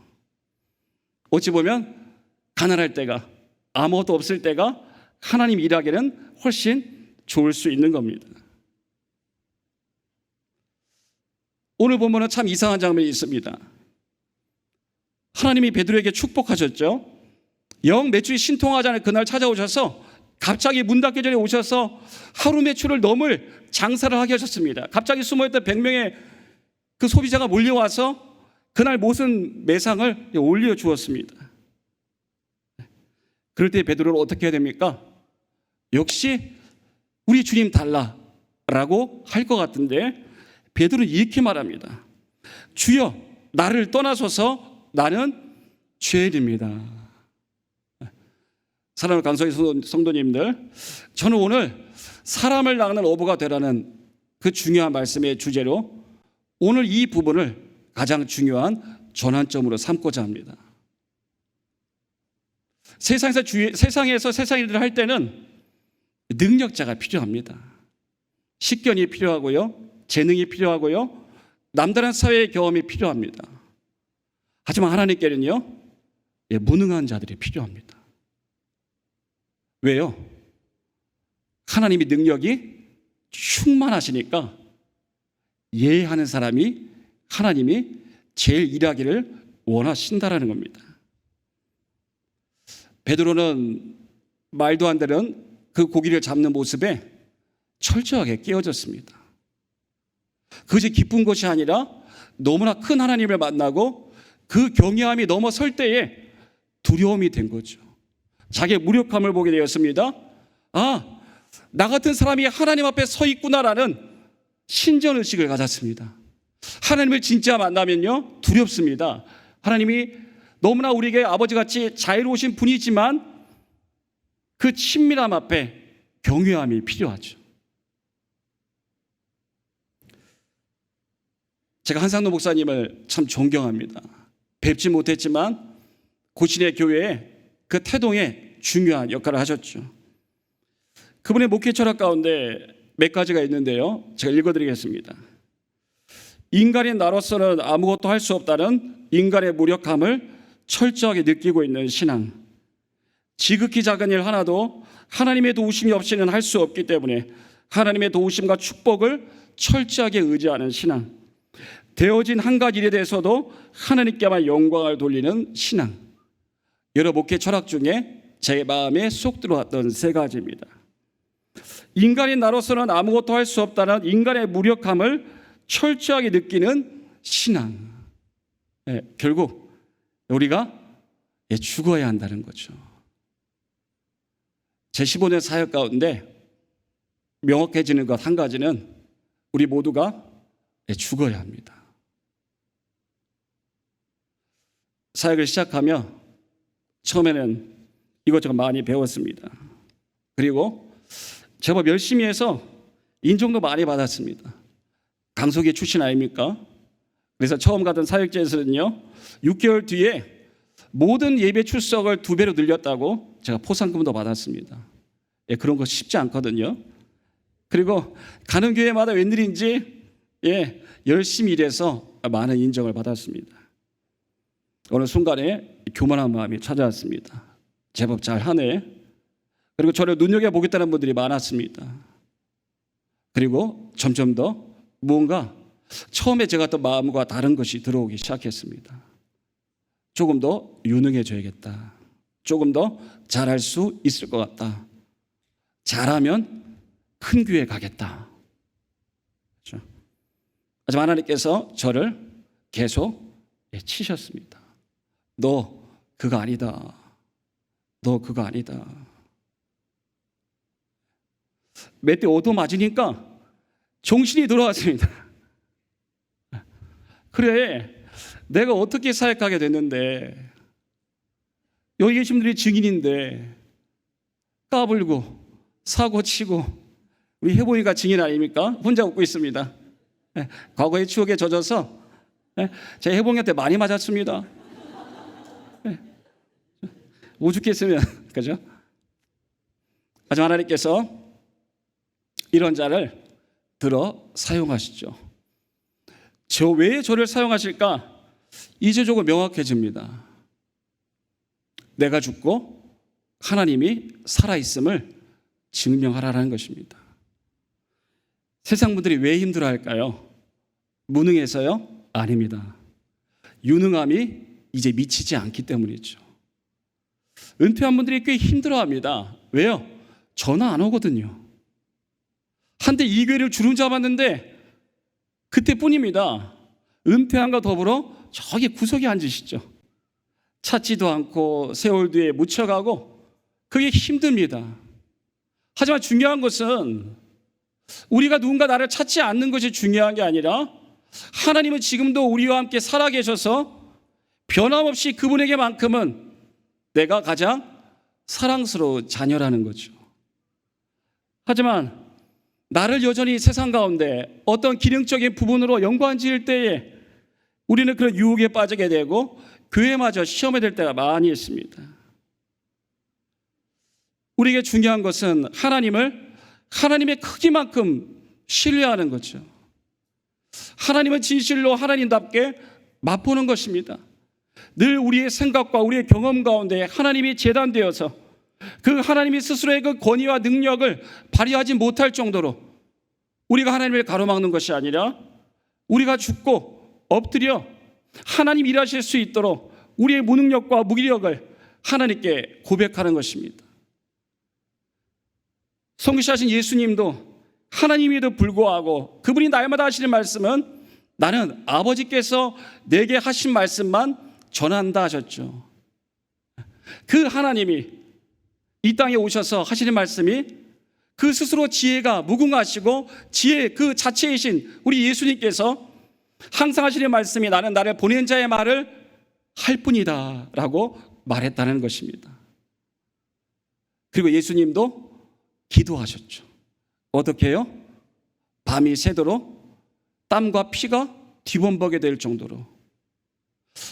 어찌 보면 가난할 때가, 아무것도 없을 때가 하나님 일하기는 훨씬 좋을 수 있는 겁니다. 오늘 보면은 참 이상한 장면이 있습니다. 하나님이 베드로에게 축복하셨죠. 영 매출이 신통하지 않은 그날 찾아오셔서 갑자기 문 닫기 전에 오셔서 하루 매출을 넘을 장사를 하게 하셨습니다. 갑자기 숨어있던 100명의 그 소비자가 몰려와서 그날 모든 매상을 올려주었습니다. 그럴 때 베드로는 어떻게 해야 됩니까? 역시 우리 주님 달라라고 할 것 같은데 베드로는 이렇게 말합니다. 주여, 나를 떠나소서, 나는 죄인입니다. 사랑하는 강성의 성도님들, 저는 오늘 사람을 낚는 어부가 되라는 그 중요한 말씀의 주제로 오늘 이 부분을 가장 중요한 전환점으로 삼고자 합니다. 세상에서 세상 일을 할 때는 능력자가 필요합니다. 식견이 필요하고요, 재능이 필요하고요, 남다른 사회의 경험이 필요합니다. 하지만 하나님께는요, 무능한 자들이 필요합니다. 왜요? 하나님이 능력이 충만하시니까 예하는 사람이 하나님이 제일 일하기를 원하신다라는 겁니다. 베드로는 말도 안 되는 그 고기를 잡는 모습에 철저하게 깨어졌습니다. 그것이 기쁜 것이 아니라 너무나 큰 하나님을 만나고 그 경외함이 넘어설 때에 두려움이 된 거죠. 자기의 무력함을 보게 되었습니다. 아, 나 같은 사람이 하나님 앞에 서 있구나라는 신전의식을 가졌습니다. 하나님을 진짜 만나면요, 두렵습니다. 하나님이 너무나 우리에게 아버지같이 자유로우신 분이지만 그 친밀함 앞에 경외함이 필요하죠. 제가 한상노 목사님을 참 존경합니다. 뵙지 못했지만 고신의 교회에 그 태동에 중요한 역할을 하셨죠. 그분의 목회 철학 가운데 몇 가지가 있는데요, 제가 읽어드리겠습니다. 인간인 나로서는 아무것도 할 수 없다는 인간의 무력함을 철저하게 느끼고 있는 신앙. 지극히 작은 일 하나도 하나님의 도우심이 없이는 할 수 없기 때문에 하나님의 도우심과 축복을 철저하게 의지하는 신앙. 되어진 한 가지 일에 대해서도 하나님께만 영광을 돌리는 신앙. 여러 목회 철학 중에 제 마음에 쏙 들어왔던 세 가지입니다. 인간인 나로서는 아무것도 할 수 없다는 인간의 무력함을 철저하게 느끼는 신앙. 결국 우리가 죽어야 한다는 거죠. 제 15년 사역 가운데 명확해지는 것 한 가지는 우리 모두가 죽어야 합니다. 사역을 시작하며 처음에는 이것저것 많이 배웠습니다. 그리고 제법 열심히 해서 인정도 많이 받았습니다. 강석의 출신 아닙니까? 그래서 처음 가던 사역제에서는요, 6개월 뒤에 모든 예배 출석을 2배로 늘렸다고 제가 포상금도 받았습니다. 그런 거 쉽지 않거든요. 그리고 가는 교회마다 웬일인지 열심히 일해서 많은 인정을 받았습니다. 어느 순간에 교만한 마음이 찾아왔습니다. 제법 잘하네. 그리고 저를 눈여겨보겠다는 분들이 많았습니다. 그리고 점점 더 뭔가 처음에 제가 했던 마음과 다른 것이 들어오기 시작했습니다. 조금 더 유능해져야겠다. 조금 더 잘할 수 있을 것 같다. 잘하면 큰 교회 가겠다. 그렇죠? 하지만 하나님께서 저를 계속 치셨습니다. 너 그거 아니다. 너 그거 아니다. 몇 대 얻어 맞으니까 정신이 돌아왔습니다. 그래, 내가 어떻게 사역하게 됐는데, 여기 계신 분들이 증인인데 까불고 사고치고, 우리 해보니까 증인 아닙니까? 혼자 웃고 있습니다. 과거의 추억에 젖어서 제가 해봉이한테 많이 맞았습니다. 오죽했으면, 그죠? 하지만 하나님께서 이런 자를 들어 사용하시죠. 저 왜 저를 사용하실까? 이제 조금 명확해집니다. 내가 죽고 하나님이 살아있음을 증명하라는 것입니다. 세상 분들이 왜 힘들어할까요? 무능해서요? 아닙니다. 유능함이 이제 미치지 않기 때문이죠. 은퇴한 분들이 꽤 힘들어합니다. 왜요? 전화 안 오거든요. 한때 이 교회를 주름 잡았는데 그때뿐입니다. 은퇴한과 더불어 저기 구석에 앉으시죠. 찾지도 않고 세월 뒤에 묻혀가고, 그게 힘듭니다. 하지만 중요한 것은 우리가 누군가 나를 찾지 않는 것이 중요한 게 아니라, 하나님은 지금도 우리와 함께 살아계셔서 변함없이 그분에게만큼은 내가 가장 사랑스러운 자녀라는 거죠. 하지만 나를 여전히 세상 가운데 어떤 기능적인 부분으로 연관 지을 때에 우리는 그런 유혹에 빠지게 되고 교회마저 시험에 될 때가 많이 있습니다. 우리에게 중요한 것은 하나님의 크기만큼 신뢰하는 거죠. 하나님은 진실로 하나님답게 맛보는 것입니다. 늘 우리의 생각과 우리의 경험 가운데 하나님이 재단되어서 그 하나님이 스스로의 그 권위와 능력을 발휘하지 못할 정도로 우리가 하나님을 가로막는 것이 아니라, 우리가 죽고 엎드려 하나님 일하실 수 있도록 우리의 무능력과 무기력을 하나님께 고백하는 것입니다. 성기시하신 예수님도 하나님에도 불구하고 그분이 날마다 하시는 말씀은 나는 아버지께서 내게 하신 말씀만 전한다 하셨죠. 그 하나님이 이 땅에 오셔서 하시는 말씀이 그 스스로 지혜가 무궁하시고 지혜 그 자체이신 우리 예수님께서 항상 하시는 말씀이 나는 나를 보낸 자의 말을 할 뿐이다 라고 말했다는 것입니다. 그리고 예수님도 기도하셨죠. 어떻게 해요? 밤이 새도록 땀과 피가 뒤범벅이 될 정도로.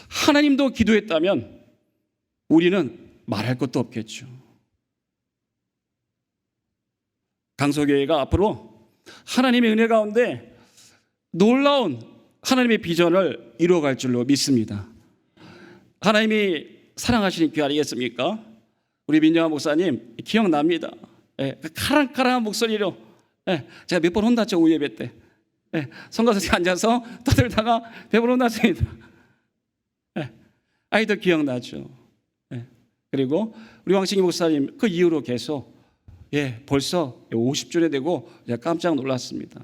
하나님도 기도했다면 우리는 말할 것도 없겠죠. 강서교회가 앞으로 하나님의 은혜 가운데 놀라운 하나님의 비전을 이루어갈 줄로 믿습니다. 하나님이 사랑하시는 교회 아니겠습니까? 우리 민정아 목사님 기억납니다. 그 카랑카랑한 목소리로 제가 몇 번 혼났죠, 우예배 때. 예, 성가석에 앉아서 떠들다가 배부르고 났습니다. 예, 아이들 기억나죠. 예, 그리고 우리 왕신기 목사님 그 이후로 계속 벌써 50주년 되고 깜짝 놀랐습니다.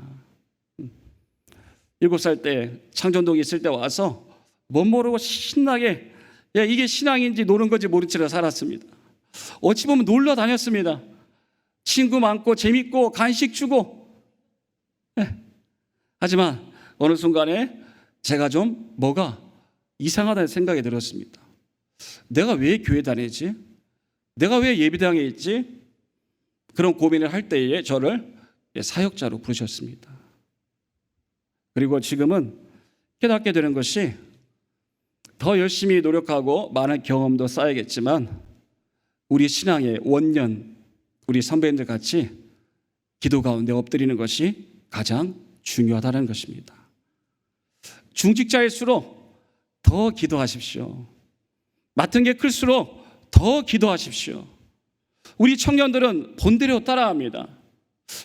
7살 때 창전동에 있을 때 와서 못 모르고 신나게 이게 신앙인지 노는 건지 모른 채로 살았습니다. 어찌 보면 놀러 다녔습니다. 친구 많고 재밌고 간식 주고. 하지만 어느 순간에 제가 좀 뭐가 이상하다는 생각이 들었습니다. 내가 왜 교회 다니지? 내가 왜 예배당에 있지? 그런 고민을 할 때에 저를 사역자로 부르셨습니다. 그리고 지금은 깨닫게 되는 것이 더 열심히 노력하고 많은 경험도 쌓야겠지만 우리 신앙의 원년, 우리 선배님들 같이 기도 가운데 엎드리는 것이 가장 중요하다는 것입니다. 중직자일수록 더 기도하십시오. 맡은 게 클수록 더 기도하십시오. 우리 청년들은 본대로 따라합니다.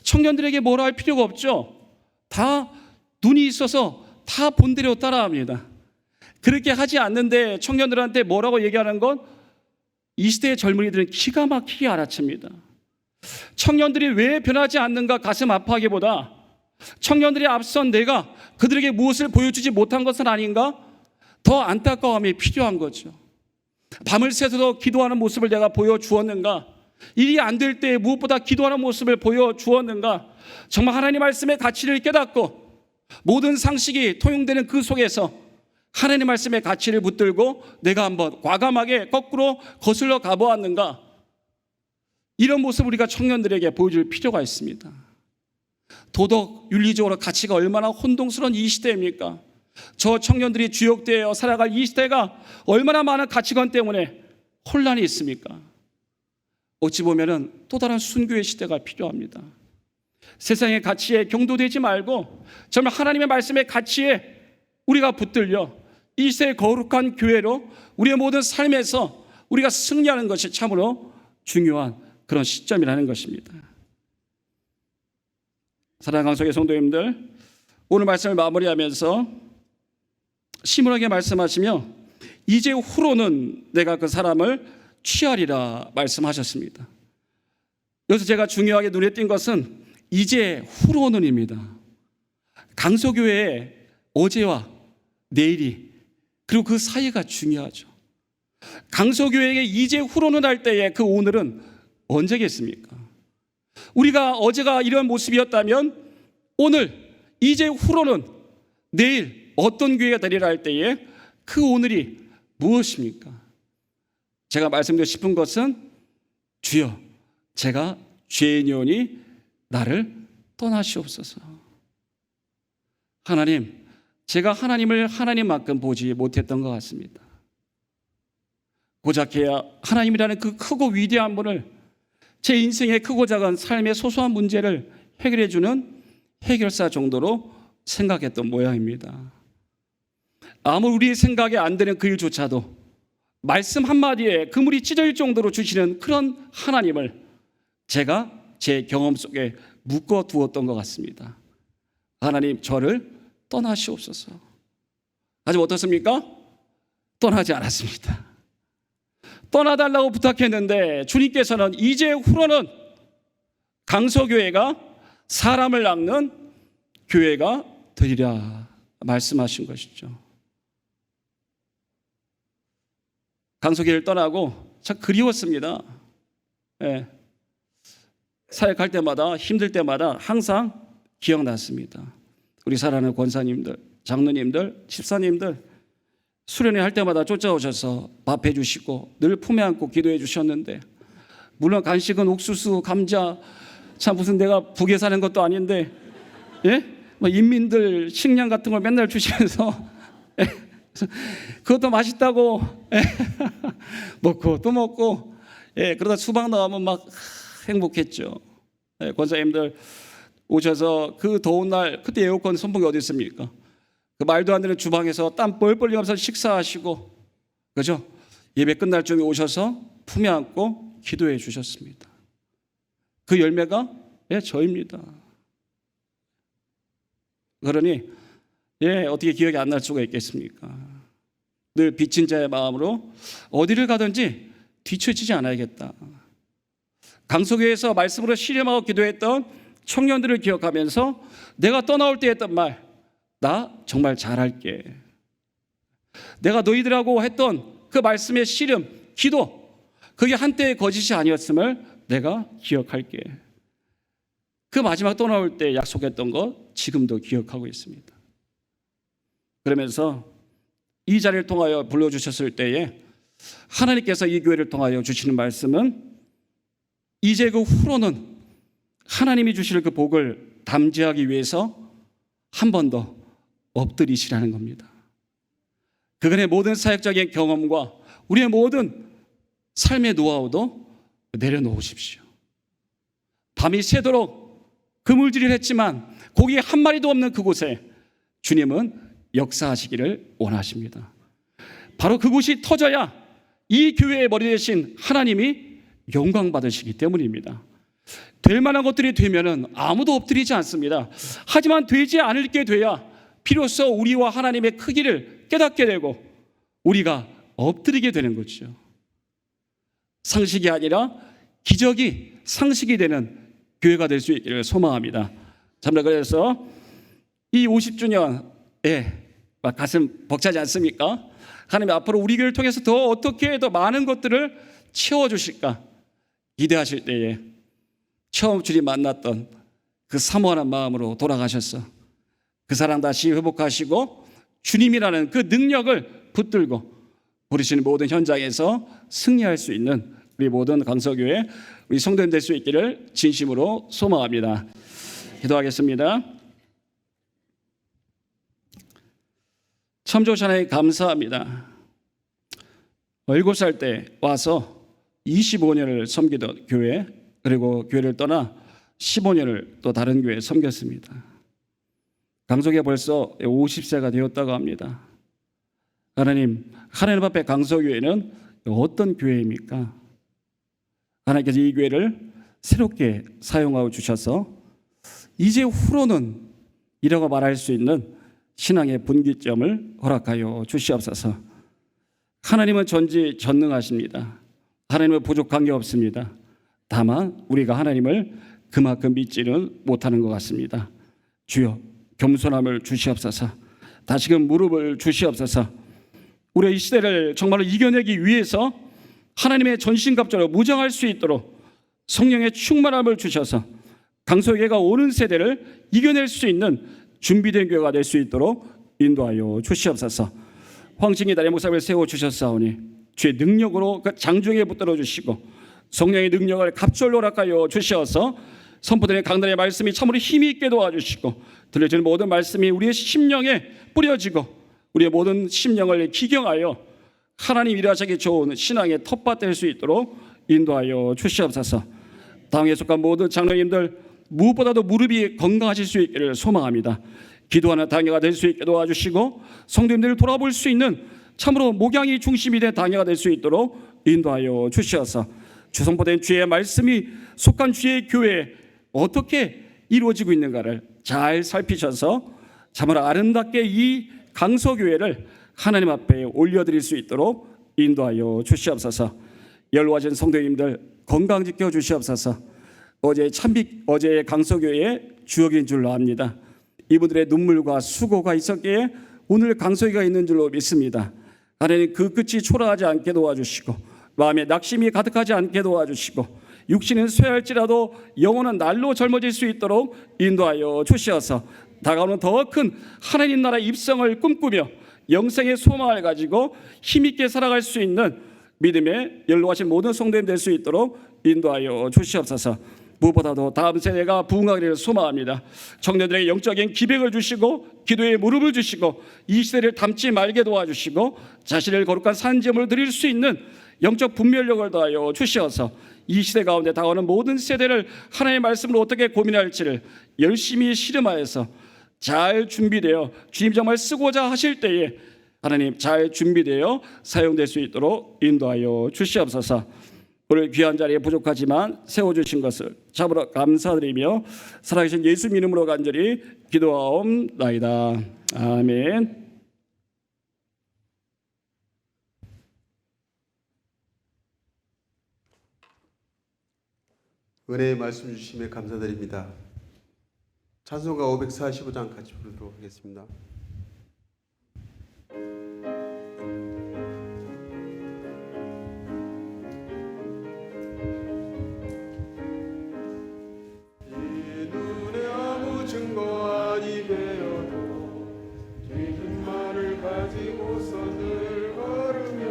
청년들에게 뭐라 할 필요가 없죠. 다 눈이 있어서 다 본대로 따라합니다. 그렇게 하지 않는데 청년들한테 뭐라고 얘기하는 건 이 시대의 젊은이들은 기가 막히게 알아챕니다. 청년들이 왜 변하지 않는가 가슴 아파하기보다 청년들이 앞선 내가 그들에게 무엇을 보여주지 못한 것은 아닌가 더 안타까움이 필요한 거죠. 밤을 새서도 기도하는 모습을 내가 보여주었는가, 일이 안 될 때 무엇보다 기도하는 모습을 보여주었는가, 정말 하나님 말씀의 가치를 깨닫고 모든 상식이 통용되는 그 속에서 하나님 말씀의 가치를 붙들고 내가 한번 과감하게 거꾸로 거슬러 가보았는가, 이런 모습을 우리가 청년들에게 보여줄 필요가 있습니다. 도덕, 윤리적으로 가치가 얼마나 혼동스러운 이 시대입니까? 저 청년들이 주역되어 살아갈 이 시대가 얼마나 많은 가치관 때문에 혼란이 있습니까? 어찌 보면은 또 다른 순교의 시대가 필요합니다. 세상의 가치에 경도되지 말고 정말 하나님의 말씀의 가치에 우리가 붙들려 이 시대의 거룩한 교회로 우리의 모든 삶에서 우리가 승리하는 것이 참으로 중요한 그런 시점이라는 것입니다. 사랑하는 강석의 성도님들, 오늘 말씀을 마무리하면서 심오하게 말씀하시며 이제 후로는 내가 그 사람을 취하리라 말씀하셨습니다. 여기서 제가 중요하게 눈에 띈 것은 이제 후로는입니다. 강서교회의 어제와 내일이 그리고 그 사이가 중요하죠. 강서교회에게 이제 후로는 할 때에 그 오늘은 언제겠습니까? 우리가 어제가 이런 모습이었다면 오늘 이제 후로는 내일 어떤 교회가 되리라 할 때에 그 오늘이 무엇입니까? 제가 말씀드리고 싶은 것은 주여 제가 죄인이오니 나를 떠나시옵소서. 하나님, 제가 하나님을 하나님만큼 보지 못했던 것 같습니다. 고작해야 하나님이라는 그 크고 위대한 분을 제 인생의 크고 작은 삶의 소소한 문제를 해결해 주는 해결사 정도로 생각했던 모양입니다. 아무리 우리의 생각에 안 되는 그 일조차도 말씀 한마디에 그물이 찢어질 정도로 주시는 그런 하나님을 제가 제 경험 속에 묶어두었던 것 같습니다. 하나님, 저를 떠나시옵소서. 하지만 어떻습니까? 떠나지 않았습니다. 떠나달라고 부탁했는데 주님께서는 이제 후로는 강서교회가 사람을 낚는 교회가 되리라 말씀하신 것이죠. 강서교회를 떠나고 참 그리웠습니다. 네. 사역할 때마다 힘들 때마다 항상 기억났습니다. 우리 사랑하는 권사님들, 장로님들, 집사님들 수련회 할 때마다 쫓아오셔서 밥해 주시고 늘 품에 안고 기도해 주셨는데, 물론 간식은 옥수수, 감자, 참 무슨 내가 북에 사는 것도 아닌데 뭐 인민들 식량 같은 걸 맨날 주시면서 그것도 맛있다고 먹고 또 먹고 그러다 수박 나가면 막 행복했죠. 권사님들 오셔서 그 더운 날 그때 에어컨 선풍기 어디 있습니까? 그 말도 안 되는 주방에서 땀 뻘뻘 흘리면서 식사하시고, 그죠? 예배 끝날 쯤에 오셔서 품에 안고 기도해 주셨습니다. 그 열매가 저입니다. 그러니 어떻게 기억이 안 날 수가 있겠습니까? 늘 빚진 자의 마음으로 어디를 가든지 뒤처지지 않아야겠다. 강서교회에서 말씀으로 씨름하고 기도했던 청년들을 기억하면서 내가 떠나올 때 했던 말, 나 정말 잘할게. 내가 너희들하고 했던 그 말씀의 씨름, 기도, 그게 한때의 거짓이 아니었음을 내가 기억할게. 그 마지막 떠나올 때 약속했던 것 지금도 기억하고 있습니다. 그러면서 이 자리를 통하여 불러주셨을 때에 하나님께서 이 교회를 통하여 주시는 말씀은 이제 그 후로는 하나님이 주실 그 복을 담지하기 위해서 한 번 더 엎드리시라는 겁니다. 그간의 모든 사역적인 경험과 우리의 모든 삶의 노하우도 내려놓으십시오. 밤이 새도록 그물질을 했지만 고기 한 마리도 없는 그곳에 주님은 역사하시기를 원하십니다. 바로 그곳이 터져야 이 교회의 머리 대신 하나님이 영광 받으시기 때문입니다. 될 만한 것들이 되면은 아무도 엎드리지 않습니다. 하지만 되지 않을 게 돼야 비로소 우리와 하나님의 크기를 깨닫게 되고 우리가 엎드리게 되는 거죠. 상식이 아니라 기적이 상식이 되는 교회가 될 수 있기를 소망합니다. 참나 그래서 이 50주년에 가슴 벅차지 않습니까? 하나님 앞으로 우리 교회를 통해서 더 어떻게 더 많은 것들을 채워주실까 기대하실 때에 처음 주님 만났던 그 사모하는 마음으로 돌아가셔서 그 사랑 다시 회복하시고 주님이라는 그 능력을 붙들고 부르시는 모든 현장에서 승리할 수 있는 우리 모든 강서교회 우리 성도님 될 수 있기를 진심으로 소망합니다. 기도하겠습니다. 참조 하나님 감사합니다. 7살 때 와서 25년을 섬기던 교회 그리고 교회를 떠나 15년을 또 다른 교회에 섬겼습니다. 강석에 벌써 50세가 되었다고 합니다. 하나님 앞에 강서교회는 어떤 교회입니까? 하나님께서 이 교회를 새롭게 사용하고 주셔서 이제 후로는 이라고 말할 수 있는 신앙의 분기점을 허락하여 주시옵소서. 하나님은 전지전능하십니다. 하나님은 부족한 게 없습니다. 다만 우리가 하나님을 그만큼 믿지는 못하는 것 같습니다. 주여 겸손함을 주시옵소서. 다시금 무릎을 주시옵소서. 우리의 이 시대를 정말로 이겨내기 위해서 하나님의 전신갑주로 무장할 수 있도록 성령의 충만함을 주셔서 강서교회가 오는 세대를 이겨낼 수 있는 준비된 교회가 될 수 있도록 인도하여 주시옵소서. 황신이 달의 목사님을 세워주셨사오니 주의 능력으로 그 장중에 붙들어 주시고 성령의 능력을 갑절로 허락하여 주시어서 선포되는 강단의 말씀이 참으로 힘이 있게 도와주시고 들려지는 모든 말씀이 우리의 심령에 뿌려지고 우리의 모든 심령을 기경하여 하나님 일하시기 좋은 신앙의 텃밭 될 수 있도록 인도하여 주시옵소서. 당에 속한 모든 장로님들 무엇보다도 무릎이 건강하실 수 있기를 소망합니다. 기도하는 당회가 될 수 있게 도와주시고 성도님들을 돌아볼 수 있는 참으로 목양이 중심이 된 당회가 될 수 있도록 인도하여 주시어서 주선포된 주의 말씀이 속한 주의 교회에 어떻게 이루어지고 있는가를 잘 살피셔서 참으로 아름답게 이 강서교회를 하나님 앞에 올려드릴 수 있도록 인도하여 주시옵소서. 연로하신 성도님들 건강 지켜 주시옵소서. 어제의 강서교회의 주역인 줄로 압니다. 이분들의 눈물과 수고가 있었기에 오늘 강서교회가 있는 줄로 믿습니다. 하나님 그 끝이 초라하지 않게 도와주시고 마음에 낙심이 가득하지 않게 도와주시고 육신은 쇠할지라도 영혼은 날로 젊어질 수 있도록 인도하여 주시어서 다가오는 더 큰 하나님 나라 입성을 꿈꾸며 영생의 소망을 가지고 힘있게 살아갈 수 있는 믿음의 연로하신 모든 성도님 될 수 있도록 인도하여 주시옵소서. 무엇보다도 다음 세대가 부흥하기를 소망합니다. 청년들에게 영적인 기백을 주시고 기도의 무릎을 주시고 이 시대를 담지 말게 도와주시고 자신을 거룩한 산제물을 드릴 수 있는 영적 분별력을 더하여 주시어서 이 시대 가운데 다가오는 모든 세대를 하나님의 말씀으로 어떻게 고민할지를 열심히 실험하여서 잘 준비되어 주님 정말 쓰고자 하실 때에 하나님 잘 준비되어 사용될 수 있도록 인도하여 주시옵소서. 오늘 귀한 자리에 부족하지만 세워주신 것을 참으로 감사드리며 살아계신 예수님 이름으로 간절히 기도하옵나이다. 아멘. 은혜의 말씀 주심에 감사드립니다. 찬송가 545장 같이 부르도록 하겠습니다. 이 눈에 아무 증거 아니 되어도 죄짓만을 가지고서 늘 걸으며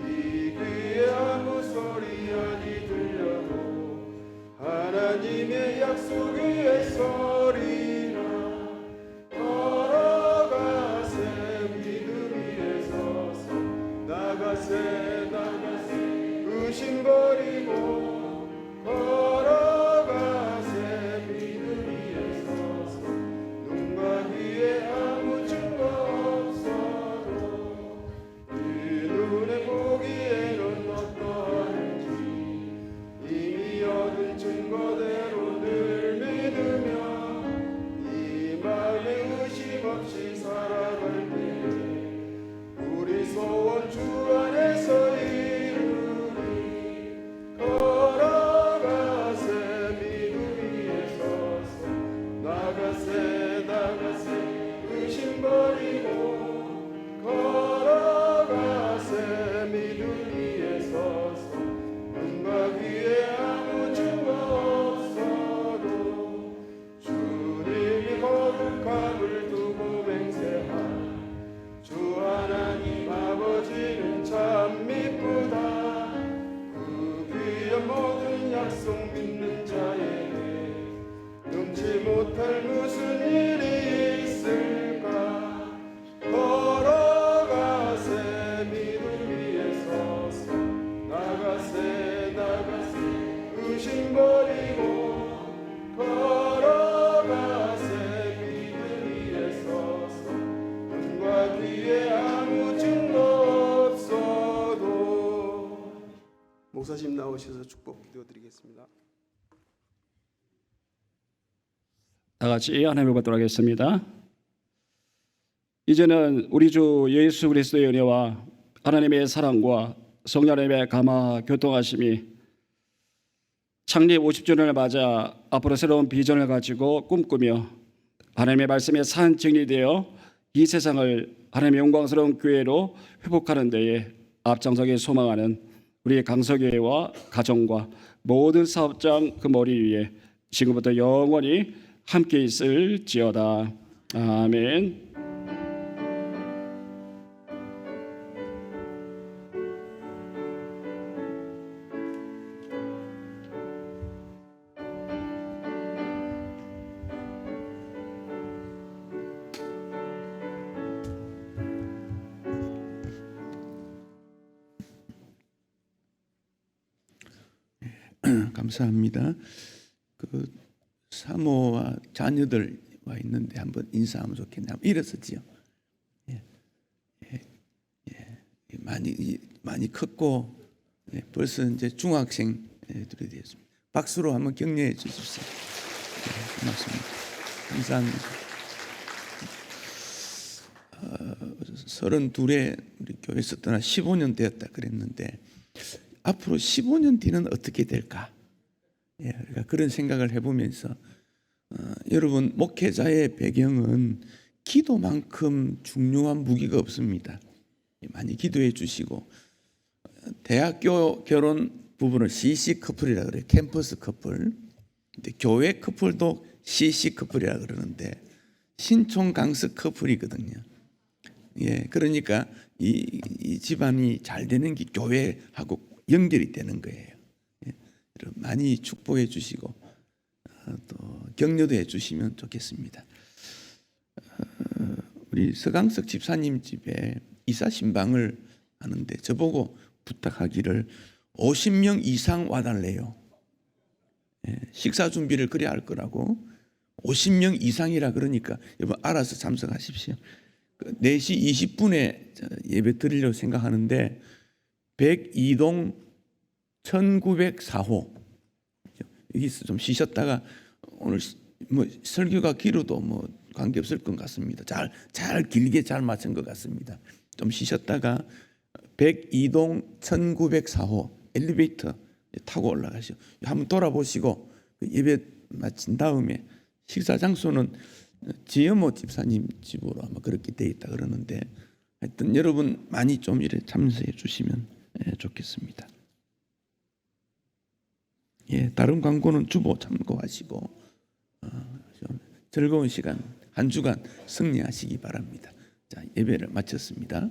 이 귀에 아무 소리 아니 들려도 하나님의 약속 위에 서리라. 걸어가세 믿음 위에 서서 나가세 의심 버리고 걸어가세 믿음 위에 서서 눈과 귀에 아무 증거 없어도 이 눈에 보기에는 어떠한지 이미 얻은 증거대로 늘 믿으며 이 마음에 의심 없이 살아갈 때 우리 소원 주 안에서 이루리. 걸어가세 믿음 위에 서서 나가세 의심 버리고 걸어가세 믿음 위에 서서 눈과 귀에 아무 증거 없어도 주님이 거룩함을 두고 맹세한 주 하나님 아버지는 참 미쁘다. 그 귀한 모든 약속 믿는 자에게 능치 못할 무슨 일이 있을까. 걸어가세 믿음 위에 서서 나가세 의심 버리고 걸어가세 믿음 위에 서서 눈과 귀에 아무 증거 없어도. 목사님 나오셔서 축복 기도드리겠습니다. 다 같이 하나님을 받도록 하겠습니다. 이제는 우리 주 예수 그리스도의 은혜와 하나님의 사랑과 성령 하나님의 감화 교통하심이 창립 50주년을 맞아 앞으로 새로운 비전을 가지고 꿈꾸며 하나님의 말씀에 산 정리되어 이 세상을 하나님의 영광스러운 교회로 회복하는 데에 앞장서게 소망하는 우리 강서교회와 가정과 모든 사업장 그 머리 위에 지금부터 영원히 함께 있을지어다. 아멘. 감사합니다. 그 사모와 자녀들 와 있는데 한번 인사하면 좋겠네요. 한번 일어서지요. 많이 컸고 벌써 이제 중학생들이 되었습니다. 박수로 한번 격려해 주십시오. 고맙습니다. 감사합니다. 32에 우리 교회에서 떠나 15년 되었다 그랬는데 앞으로 15년 뒤는 어떻게 될까? 그러니까 그런 생각을 해보면서 여러분 목회자의 배경은 기도만큼 중요한 무기가 없습니다. 많이 기도해 주시고 대학교 결혼 부부는 CC 커플이라 그래요. 캠퍼스 커플. 근데 교회 커플도 CC 커플이라 그러는데 신촌 강서 커플이거든요. 그러니까 이 집안이 잘 되는 게 교회하고 연결이 되는 거예요. 많이 축복해 주시고 또 격려도 해 주시면 좋겠습니다. 우리 서강석 집사님 집에 이사 신방을 하는데 저보고 부탁하기를 50명 이상 와달래요. 식사 준비를 그래야 할 거라고 50명 이상이라 그러니까 여러분 알아서 참석하십시오. 4시 20분에 예배 드리려고 생각하는데 102동 1904호. 여기서 좀 쉬셨다가 오늘 뭐 설교가 길어도 뭐 관계없을 것 같습니다. 잘 길게 잘 맞춘 것 같습니다. 좀 쉬셨다가 102동 1904호 엘리베이터 타고 올라가시오. 한번 돌아보시고 예배 마친 다음에 식사 장소는 지여모 집사님 집으로 아마 그렇게 돼 있다 그러는데 하여튼 여러분 많이 좀 이래 참석해 주시면 좋겠습니다. 예, 다른 광고는 주보 참고하시고 좀 즐거운 시간 한 주간 승리하시기 바랍니다. 자, 예배를 마쳤습니다.